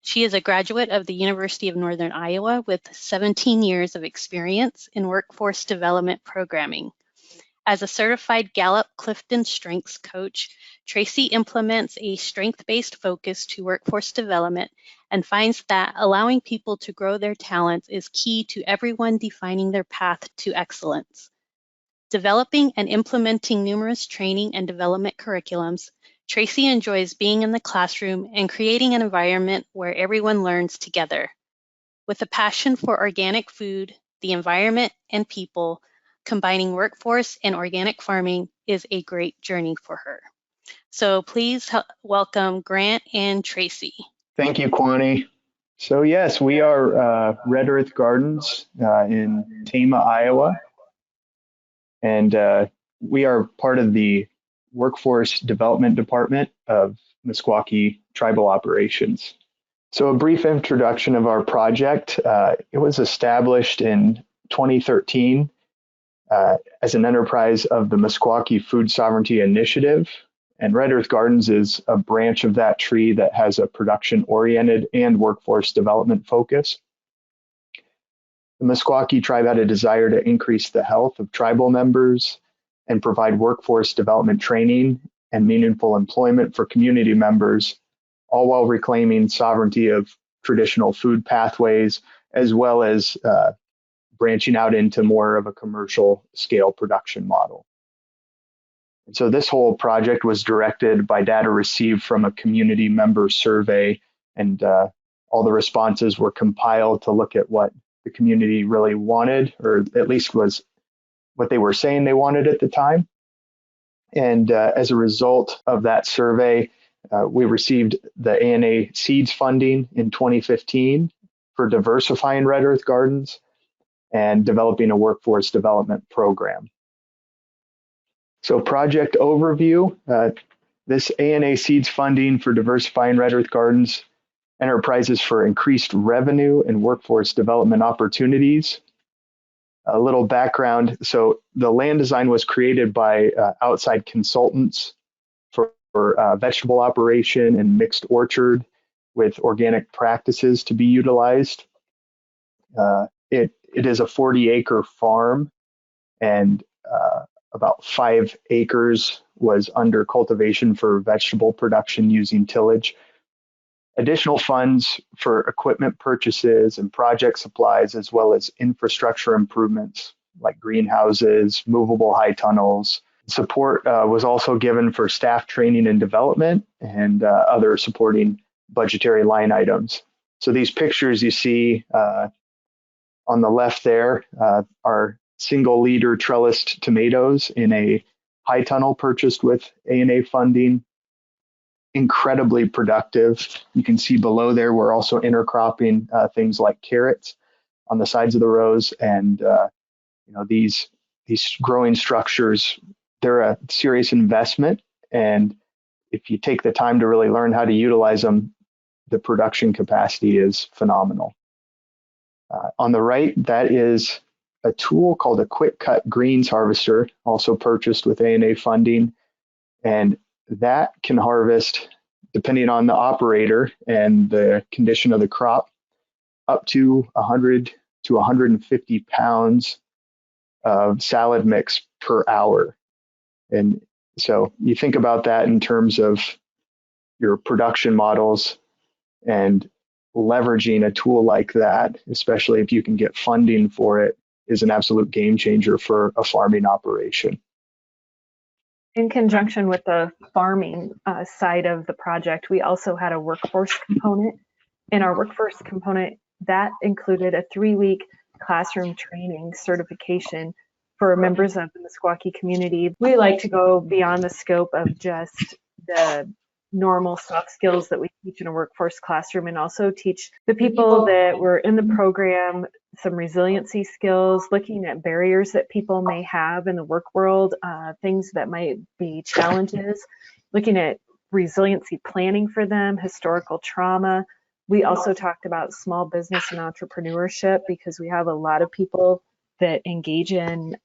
She is a graduate of the University of Northern Iowa with 17 years of experience in workforce development programming. As a certified Gallup-Clifton Strengths coach, Tracy implements a strength-based focus to workforce development and finds that allowing people to grow their talents is key to everyone defining their path to excellence. Developing and implementing numerous training and development curriculums, Tracy enjoys being in the classroom and creating an environment where everyone learns together. With a passion for organic food, the environment, and people, combining workforce and organic farming is a great journey for her. So please welcome Grant and Tracy. Thank you, Kwani. So yes, we are Red Earth Gardens in Tama, Iowa. And we are part of the Workforce Development Department of Meskwaki Tribal Operations. So a brief introduction of our project. It was established in 2013 as an enterprise of the Meskwaki Food Sovereignty Initiative. And Red Earth Gardens is a branch of that tree that has a production-oriented and workforce development focus. The Meskwaki tribe had a desire to increase the health of tribal members and provide workforce development training and meaningful employment for community members, all while reclaiming sovereignty of traditional food pathways, as well as branching out into more of a commercial scale production model. And so this whole project was directed by data received from a community member survey, and all the responses were compiled to look at what the community really wanted, or at least was what they were saying they wanted at the time. And as a result of that survey, we received the ANA Seeds funding in 2015 for diversifying red earth gardens and developing a workforce development program. So project overview, this ANA Seeds funding for diversifying red earth gardens enterprises for increased revenue and workforce development opportunities. A little background, so the land design was created by outside consultants for vegetable operation and mixed orchard with organic practices to be utilized. It is a 40-acre farm, and about 5 acres was under cultivation for vegetable production using tillage. Additional funds for equipment purchases and project supplies, as well as infrastructure improvements like greenhouses, movable high tunnels. Support was also given for staff training and development and other supporting budgetary line items. So these pictures you see on the left there are single liter trellised tomatoes in a high tunnel purchased with ANA funding. Incredibly productive. You can see below there we're also intercropping things like carrots on the sides of the rows, and these growing structures, they're a serious investment, and if you take the time to really learn how to utilize them, the production capacity is phenomenal. On the right, that is a tool called a quick cut greens harvester, also purchased with ANA funding, and that can harvest, depending on the operator and the condition of the crop, up to 100 to 150 pounds of salad mix per hour. And so you think about that in terms of your production models, and leveraging a tool like that, especially if you can get funding for it, is an absolute game changer for a farming operation. In conjunction with the farming side of the project, we also had a workforce component. In our workforce component, that included a 3-week classroom training certification for members of the Meskwaki community. We like to go beyond the scope of just the normal soft skills that we teach in a workforce classroom, and also teach the people that were in the program some resiliency skills, looking at barriers that people may have in the work world, things that might be challenges, looking at resiliency planning for them, historical trauma. We also talked about small business and entrepreneurship, because we have a lot of people that engage in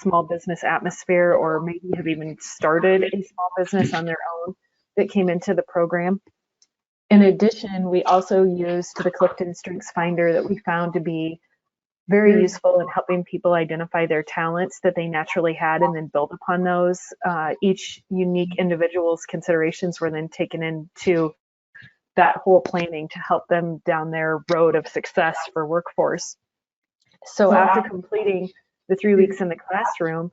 small business atmosphere, or maybe have even started a small business on their own, that came into the program. In addition, we also used the Clifton Strengths Finder that we found to be very useful in helping people identify their talents that they naturally had, and then build upon those. Each unique individual's considerations were then taken into that whole planning to help them down their road of success for workforce. So after completing the 3 weeks in the classroom,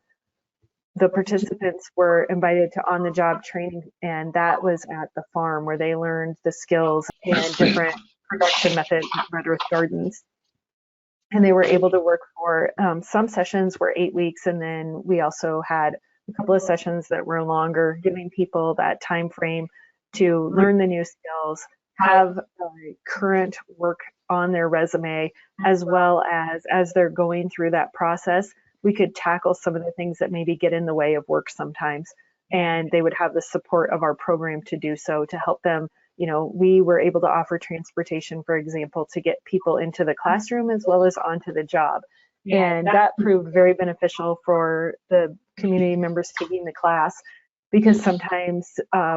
the participants were invited to on-the-job training, and that was at the farm, where they learned the skills and different production methods at red earth gardens. And they were able to work for some sessions were 8 weeks, and then we also had a couple of sessions that were longer, giving people that time frame to learn the new skills, have current work on their resume, as well as they're going through that process, we could tackle some of the things that maybe get in the way of work sometimes, and they would have the support of our program to do so, to help them. We were able to offer transportation, for example, to get people into the classroom as well as onto the job. And that proved very beneficial for the community members taking the class, because sometimes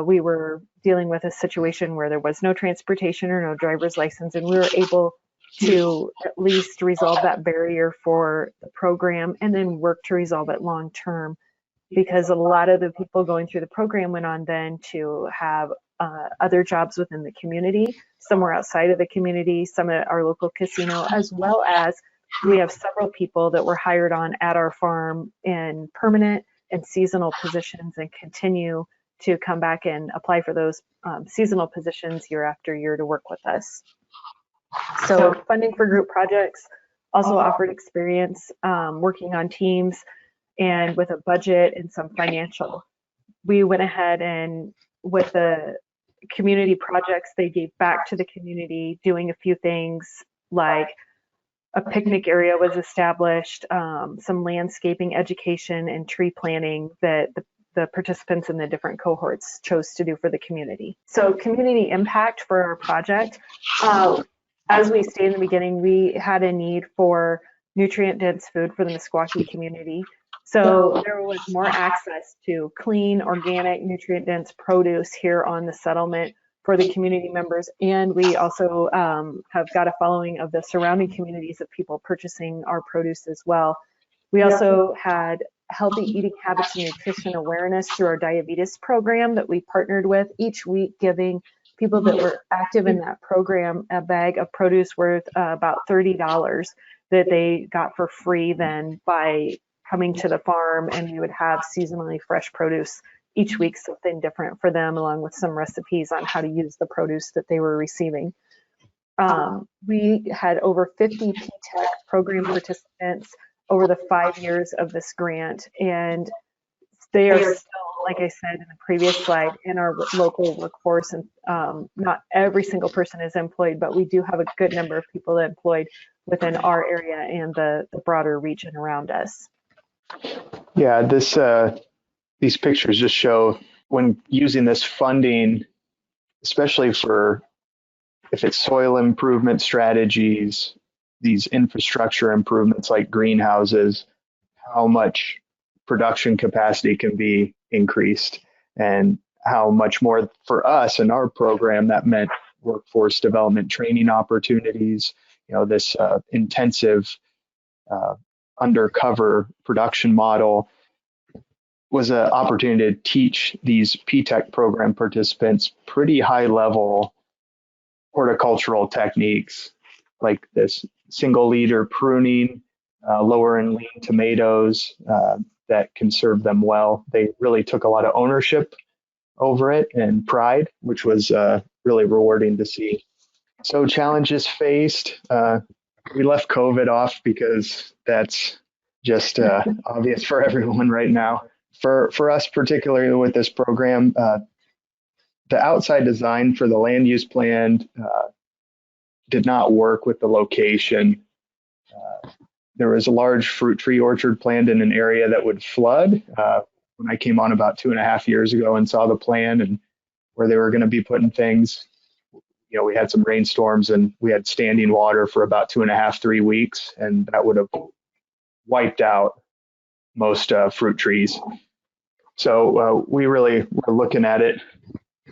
we were dealing with a situation where there was no transportation or no driver's license, and we were able to at least resolve that barrier for the program, and then work to resolve it long term, because a lot of the people going through the program went on then to have other jobs within the community, somewhere outside of the community, some at our local casino, as well as We have several people that were hired on at our farm in permanent and seasonal positions and continue to come back and apply for those seasonal positions year after year to work with us. So funding for group projects, also offered experience working on teams and with a budget and some financial. We went ahead and with the community projects, they gave back to the community, doing a few things like a picnic area was established, some landscaping education and tree planting that the participants in the different cohorts chose to do for the community. So community impact for our project. As we stated in the beginning, we had a need for nutrient-dense food for the Meskwaki community. So there was more access to clean, organic, nutrient-dense produce here on the settlement for the community members. And we also have got a following of the surrounding communities of people purchasing our produce as well. We also had healthy eating habits and nutrition awareness through our diabetes program that we partnered with, each week giving people that were active in that program a bag of produce worth about $30 that they got for free then by coming to the farm, and we would have seasonally fresh produce each week, something different for them, along with some recipes on how to use the produce that they were receiving. We had over 50 P-TECH program participants over the 5 years of this grant, and they are still, like I said in the previous slide, in our local workforce, and not every single person is employed, but we do have a good number of people employed within our area and the broader region around us. Yeah, these pictures just show when using this funding, especially for if it's soil improvement strategies, these infrastructure improvements like greenhouses, how much production capacity can be increased, and how much more for us in our program that meant workforce development training opportunities, this intensive undercover production model was an opportunity to teach these P-TECH program participants pretty high level horticultural techniques like this single leader pruning, lower and lean tomatoes that can serve them well. They really took a lot of ownership over it and pride, which was really rewarding to see. So challenges faced. We left COVID off because that's just obvious for everyone right now. For us, particularly with this program, the outside design for the land use plan did not work with the location. There was a large fruit tree orchard planned in an area that would flood. When I came on about 2.5 years ago and saw the plan and where they were going to be putting things, we had some rainstorms and we had standing water for about 2.5, 3 weeks, and that would have wiped out most fruit trees. So we really were looking at it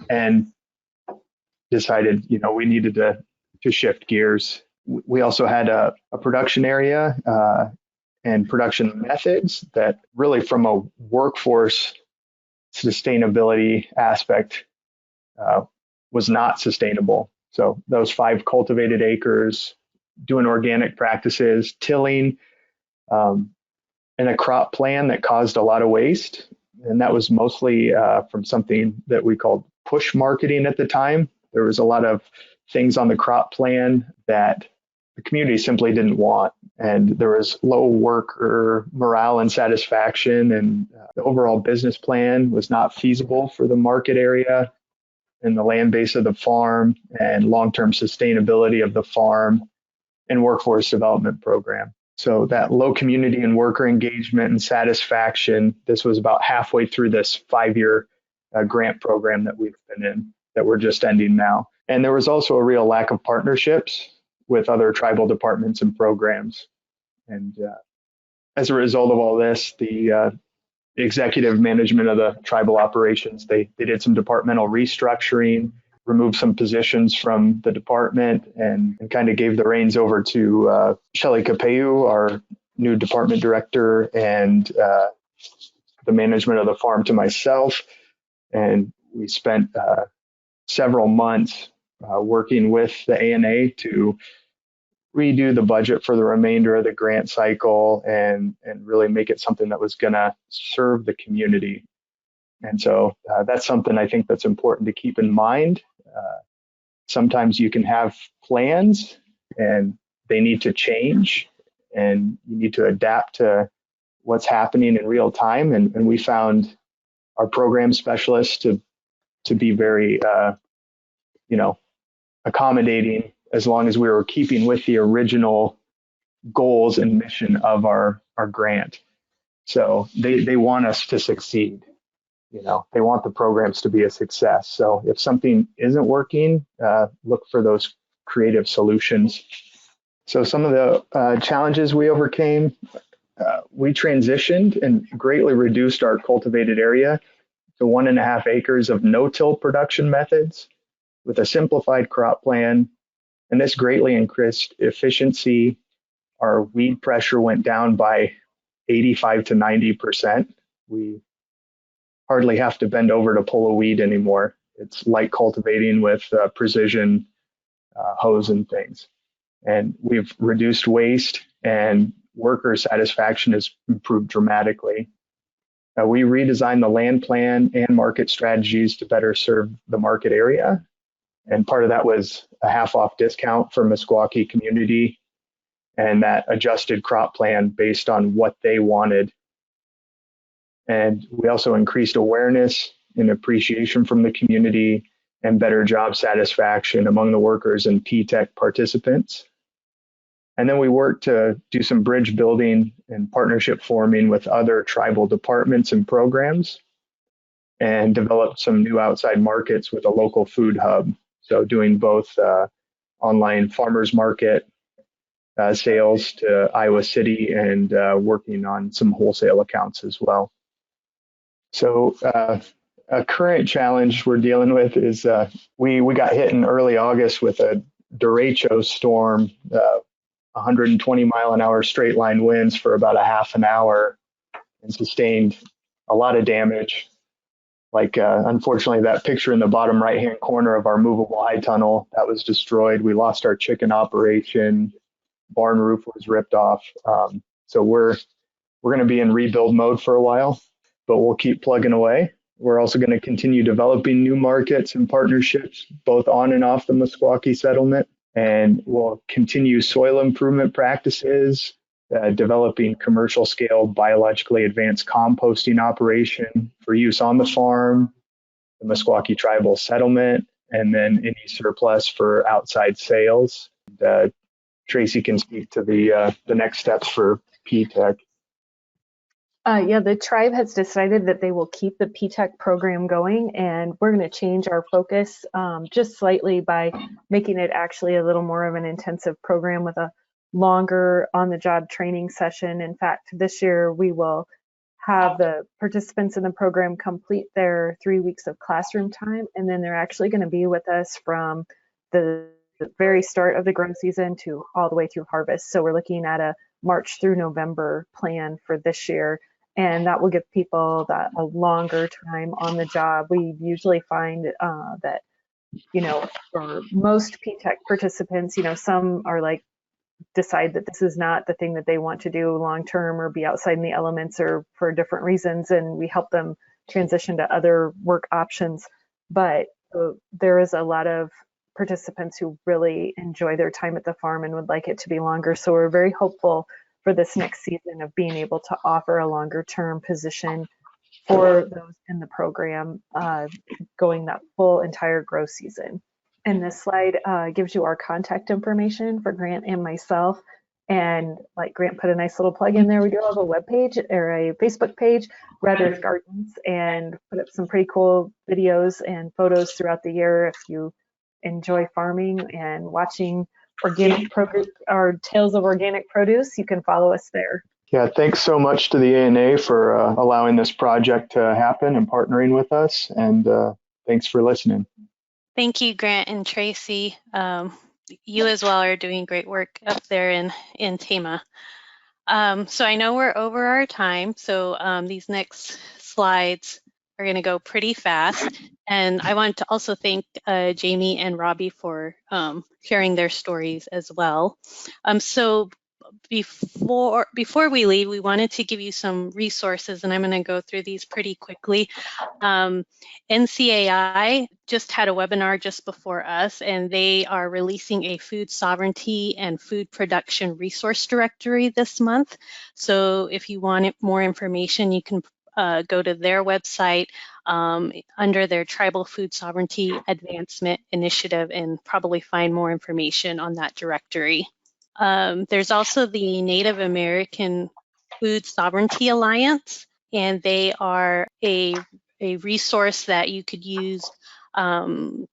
and decided, we needed to shift gears. We also had a production area and production methods that really, from a workforce sustainability aspect, was not sustainable. So those 5 cultivated acres, doing organic practices, tilling, and a crop plan that caused a lot of waste. And that was mostly from something that we called push marketing at the time. There was a lot of things on the crop plan that the community simply didn't want. And there was low worker morale and satisfaction, and the overall business plan was not feasible for the market area and the land base of the farm and long-term sustainability of the farm and workforce development program. So that low community and worker engagement and satisfaction, this was about halfway through this 5-year grant program that we've been in, that we're just ending now. And there was also a real lack of partnerships with other tribal departments and programs. And as a result of all this, the executive management of the tribal operations, they did some departmental restructuring, removed some positions from the department, and kind of gave the reins over to Shelley Capeu, our new department director, and the management of the farm to myself. And we spent several months working with the ANA to redo the budget for the remainder of the grant cycle and really make it something that was going to serve the community. And so that's something I think that's important to keep in mind. Sometimes you can have plans and they need to change and you need to adapt to what's happening in real time. And we found our program specialists to be very, accommodating as long as we were keeping with the original goals and mission of our grant. So they want us to succeed. They want the programs to be a success. So if something isn't working, look for those creative solutions. So some of the challenges we overcame, we transitioned and greatly reduced our cultivated area to 1.5 acres of no-till production methods with a simplified crop plan. And this greatly increased efficiency. Our weed pressure went down by 85 to 90%. We hardly have to bend over to pull a weed anymore. It's like cultivating with precision hose and things. And we've reduced waste and worker satisfaction has improved dramatically. We redesigned the land plan and market strategies to better serve the market area. And part of that was a half-off discount for Meskwaki community and that adjusted crop plan based on what they wanted. And we also increased awareness and appreciation from the community and better job satisfaction among the workers and P-TECH participants. And then we worked to do some bridge building and partnership forming with other tribal departments and programs and developed some new outside markets with a local food hub. So doing both online farmers market sales to Iowa City and working on some wholesale accounts as well. So a current challenge we're dealing with is we got hit in early August with a derecho storm, 120 mile an hour straight line winds for about a half an hour and sustained a lot of damage. Like unfortunately that picture in the bottom right hand corner of our movable high tunnel, that was destroyed. We lost our chicken operation, barn roof was ripped off. So we're going to be in rebuild mode for a while, but we'll keep plugging away. We're also going to continue developing new markets and partnerships, both on and off the Meskwaki settlement. And we'll continue soil improvement practices, developing commercial scale biologically advanced composting operation for use on the farm, the Meskwaki tribal settlement, and then any surplus for outside sales. Tracy can speak to the next steps for P-TECH. Yeah, the tribe has decided that they will keep the P-TECH program going, and we're going to change our focus just slightly by making it actually a little more of an intensive program with a longer on-the-job training session. In fact, this year we will have the participants in the program complete their 3 weeks of classroom time, and then they're actually going to be with us from the very start of the growing season to all the way through harvest. So we're looking at a March through November plan for this year. And that will give people a longer time on the job. We usually find that, for most P-TECH participants, some are like, decide that this is not the thing that they want to do long term or be outside in the elements or for different reasons. And we help them transition to other work options. But there is a lot of participants who really enjoy their time at the farm and would like it to be longer. So we're very hopeful for this next season of being able to offer a longer term position for those in the program going that full entire grow season. And this slide gives you our contact information for Grant and myself. And like Grant put a nice little plug in there, we do have a web page or a Facebook page, Rather's Gardens, and put up some pretty cool videos and photos throughout the year. If you enjoy farming and watching organic produce or tales of organic produce, you can follow us there. Yeah, thanks so much to the ANA for allowing this project to happen and partnering with us. And thanks for listening. Thank you, Grant and Tracy. You as well are doing great work up there in Tama. So I know we're over our time, so these next slides going to go pretty fast. And I want to also thank Jamie and Robbie for sharing their stories as well. So before we leave, we wanted to give you some resources, and I'm going to go through these pretty quickly. NCAI just had a webinar just before us, and they are releasing a food sovereignty and food production resource directory this month. So if you want more information, you can go to their website under their Tribal Food Sovereignty Advancement Initiative and probably find more information on that directory. There's also the Native American Food Sovereignty Alliance, and they are a resource that you could use. Some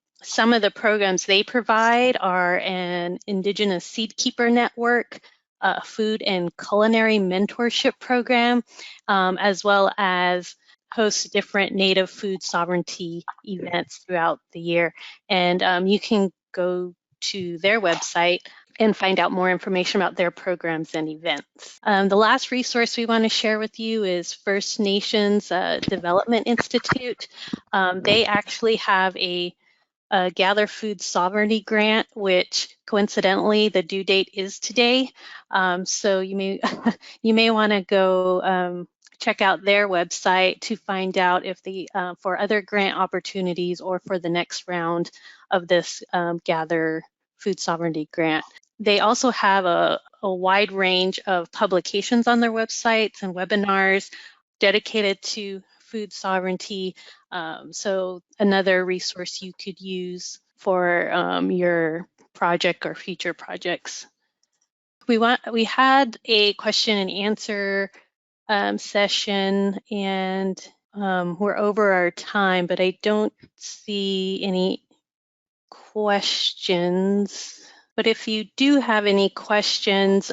of the programs they provide are an Indigenous Seed Keeper Network, a food and culinary mentorship program, as well as host different Native food sovereignty events throughout the year. And you can go to their website and find out more information about their programs and events. The last resource we want to share with you is First Nations Development Institute. They actually have a Gather Food Sovereignty Grant, which coincidentally the due date is today. So you may you may want to go check out their website to find out if for other grant opportunities or for the next round of this Gather Food Sovereignty Grant. They also have a wide range of publications on their websites and webinars dedicated to food sovereignty. So another resource you could use for your project or future projects. We had a question and answer session, and we're over our time, but I don't see any questions. But if you do have any questions,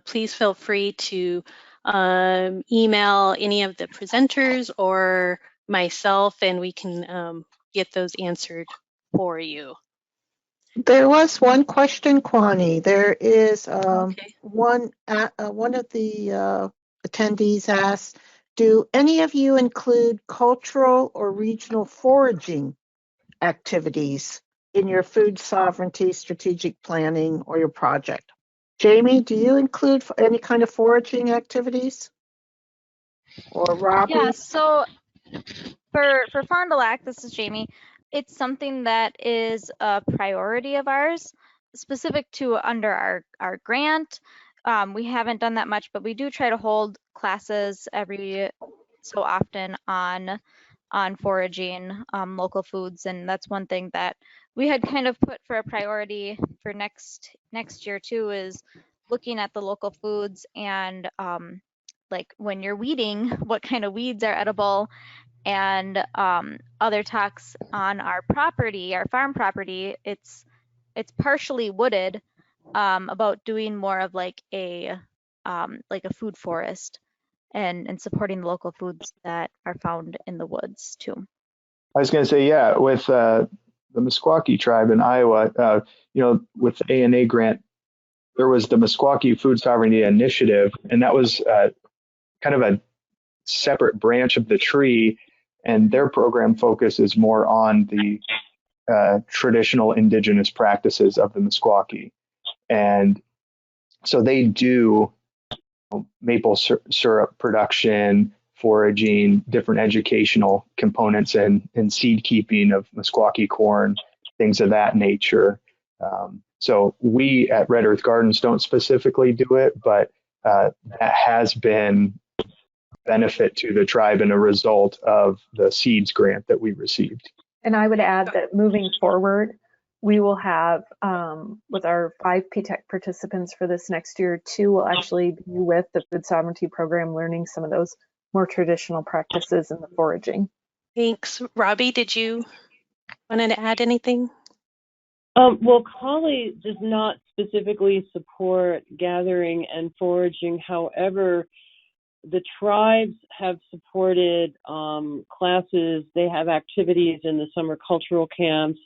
please feel free to email any of the presenters or myself, and we can get those answered for you. There was one question, Kwani. There is Okay. one of the attendees asked, do any of you include cultural or regional foraging activities in your food sovereignty strategic planning or your project? Jamie, do you include any kind of foraging activities? Or Robbie? Yeah, so for Fond du Lac, this is Jamie. It's something that is a priority of ours, specific to under our grant. We haven't done that much, but we do try to hold classes every so often on foraging local foods, and that's one thing that we had kind of put for a priority for next year too, is looking at the local foods and like when you're weeding, what kind of weeds are edible, and other talks on our property, our farm property. It's partially wooded, about doing more of like a food forest and supporting the local foods that are found in the woods too. I was going to say, yeah, with the Meskwaki tribe in Iowa, with the ANA grant, there was the Meskwaki Food Sovereignty Initiative, and that was kind of a separate branch of the tree, and their program focus is more on the traditional indigenous practices of the Meskwaki. And so they do maple syrup production, foraging, different educational components, and seed keeping of Meskwaki corn, things of that nature. So we at Red Earth Gardens don't specifically do it, but that has been benefit to the tribe and a result of the seeds grant that we received. And I would add that moving forward, we will have, with our 5 PTEC participants for this next year, 2 will actually be with the Food Sovereignty Program, learning some of those more traditional practices in the foraging. Thanks. Robbie, did you want to add anything? Well, Collie does not specifically support gathering and foraging. However, the tribes have supported classes. They have activities in the summer cultural camps.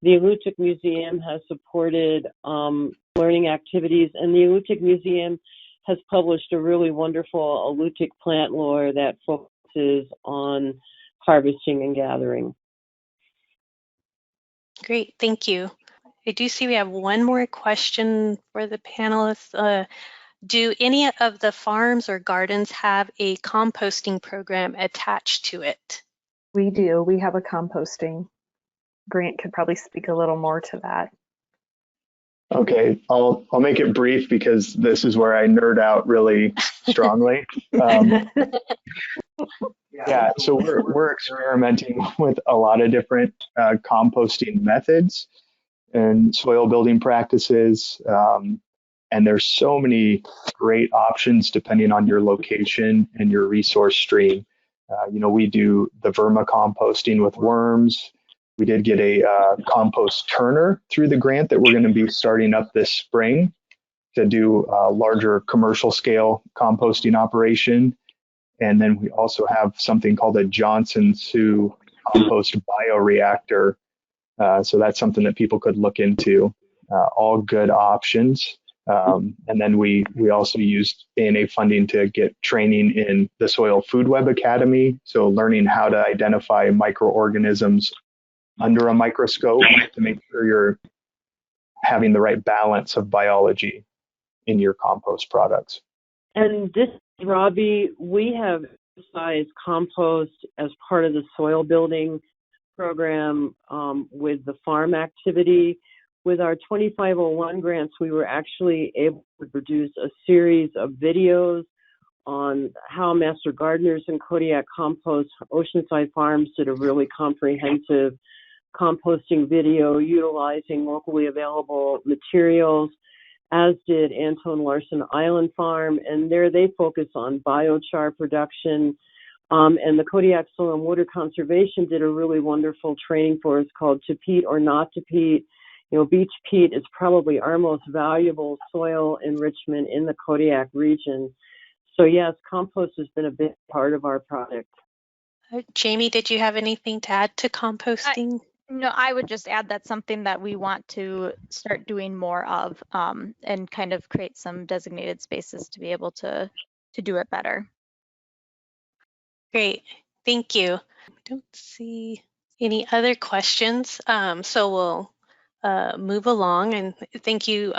The Alutiiq Museum has supported learning activities, and the Alutiiq Museum has published a really wonderful Alutiiq plant lore that focuses on harvesting and gathering. Great, thank you. I do see we have one more question for the panelists. Do any of the farms or gardens have a composting program attached to it? We do. We have a composting. Grant could probably speak a little more to that. Okay, I'll make it brief because this is where I nerd out really strongly. Yeah, so we're experimenting with a lot of different composting methods and soil building practices, and there's so many great options depending on your location and your resource stream. We do the vermicomposting with worms. We did get a compost turner through the grant that we're going to be starting up this spring to do a larger commercial scale composting operation. And then we also have something called a Johnson Sioux compost bioreactor. So that's something that people could look into. All good options. And then we also used ANA funding to get training in the Soil Food Web Academy. So learning how to identify microorganisms under a microscope to make sure you're having the right balance of biology in your compost products. And this, Robbie, we have emphasized compost as part of the soil building program with the farm activity. With our 2501 grants, we were actually able to produce a series of videos on how master gardeners in Kodiak compost. Oceanside Farms did a really comprehensive composting video utilizing locally available materials, as did Anton Larson Island Farm, and there they focus on biochar production. And the Kodiak Soil and Water Conservation did a really wonderful training for us called To Peat or Not to Peat. Beach peat is probably our most valuable soil enrichment in the Kodiak region. So yes, compost has been a big part of our project. Jamie, did you have anything to add to composting? No, I would just add that's something that we want to start doing more of, and kind of create some designated spaces to be able to do it better. Great, thank you. I don't see any other questions, so we'll move along. And thank you,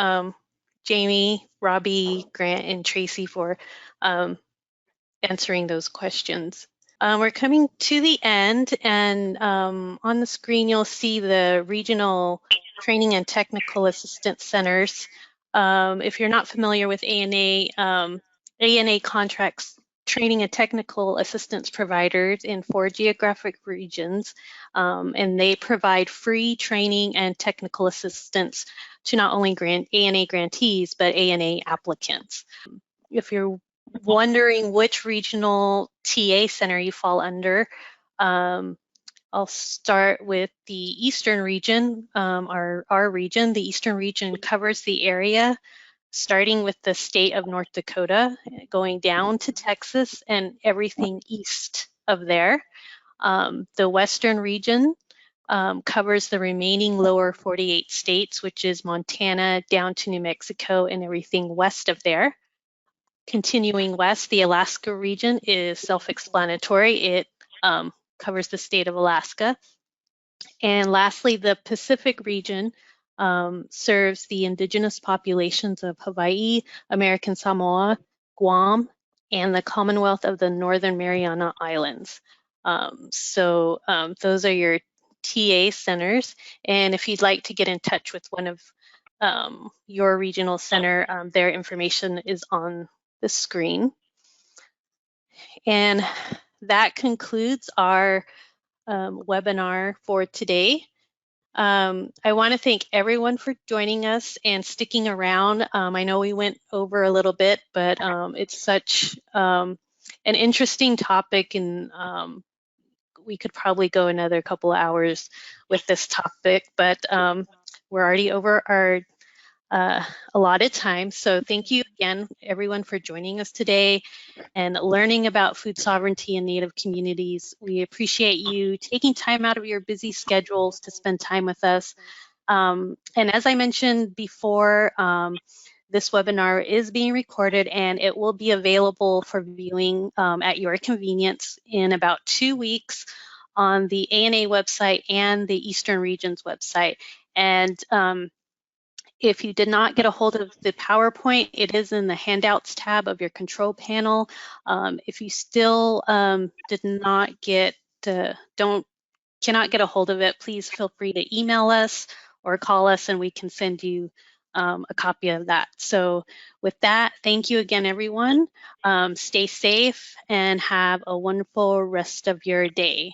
Jamie, Robbie, Grant, and Tracy for answering those questions. We're coming to the end, and on the screen you'll see the regional training and technical assistance centers. If you're not familiar with ANA, ANA contracts training and technical assistance providers in 4 geographic regions, and they provide free training and technical assistance to not only ANA grantees, but ANA applicants. If you're wondering which regional TA center you fall under, I'll start with the Eastern region, our region. The Eastern region covers the area starting with the state of North Dakota, going down to Texas and everything east of there. The Western region covers the remaining lower 48 states, which is Montana down to New Mexico and everything west of there. Continuing west, the Alaska region is self-explanatory. It covers the state of Alaska. And lastly, the Pacific region serves the indigenous populations of Hawaii, American Samoa, Guam, and the Commonwealth of the Northern Mariana Islands. So those are your TA centers. And if you'd like to get in touch with one of your regional center, their information is on the screen. And that concludes our webinar for today. I want to thank everyone for joining us and sticking around. I know we went over a little bit, but it's such an interesting topic, and we could probably go another couple of hours with this topic, but we're already over our allotted time. So thank you again, everyone, for joining us today and learning about food sovereignty in Native communities. We appreciate you taking time out of your busy schedules to spend time with us. And as I mentioned before, this webinar is being recorded and it will be available for viewing at your convenience in about 2 weeks on the ANA website and the Eastern Regions website. And if you did not get a hold of the PowerPoint, it is in the handouts tab of your control panel. If you still did not get, cannot get a hold of it, please feel free to email us or call us and we can send you a copy of that. So with that, thank you again, everyone. Stay safe and have a wonderful rest of your day.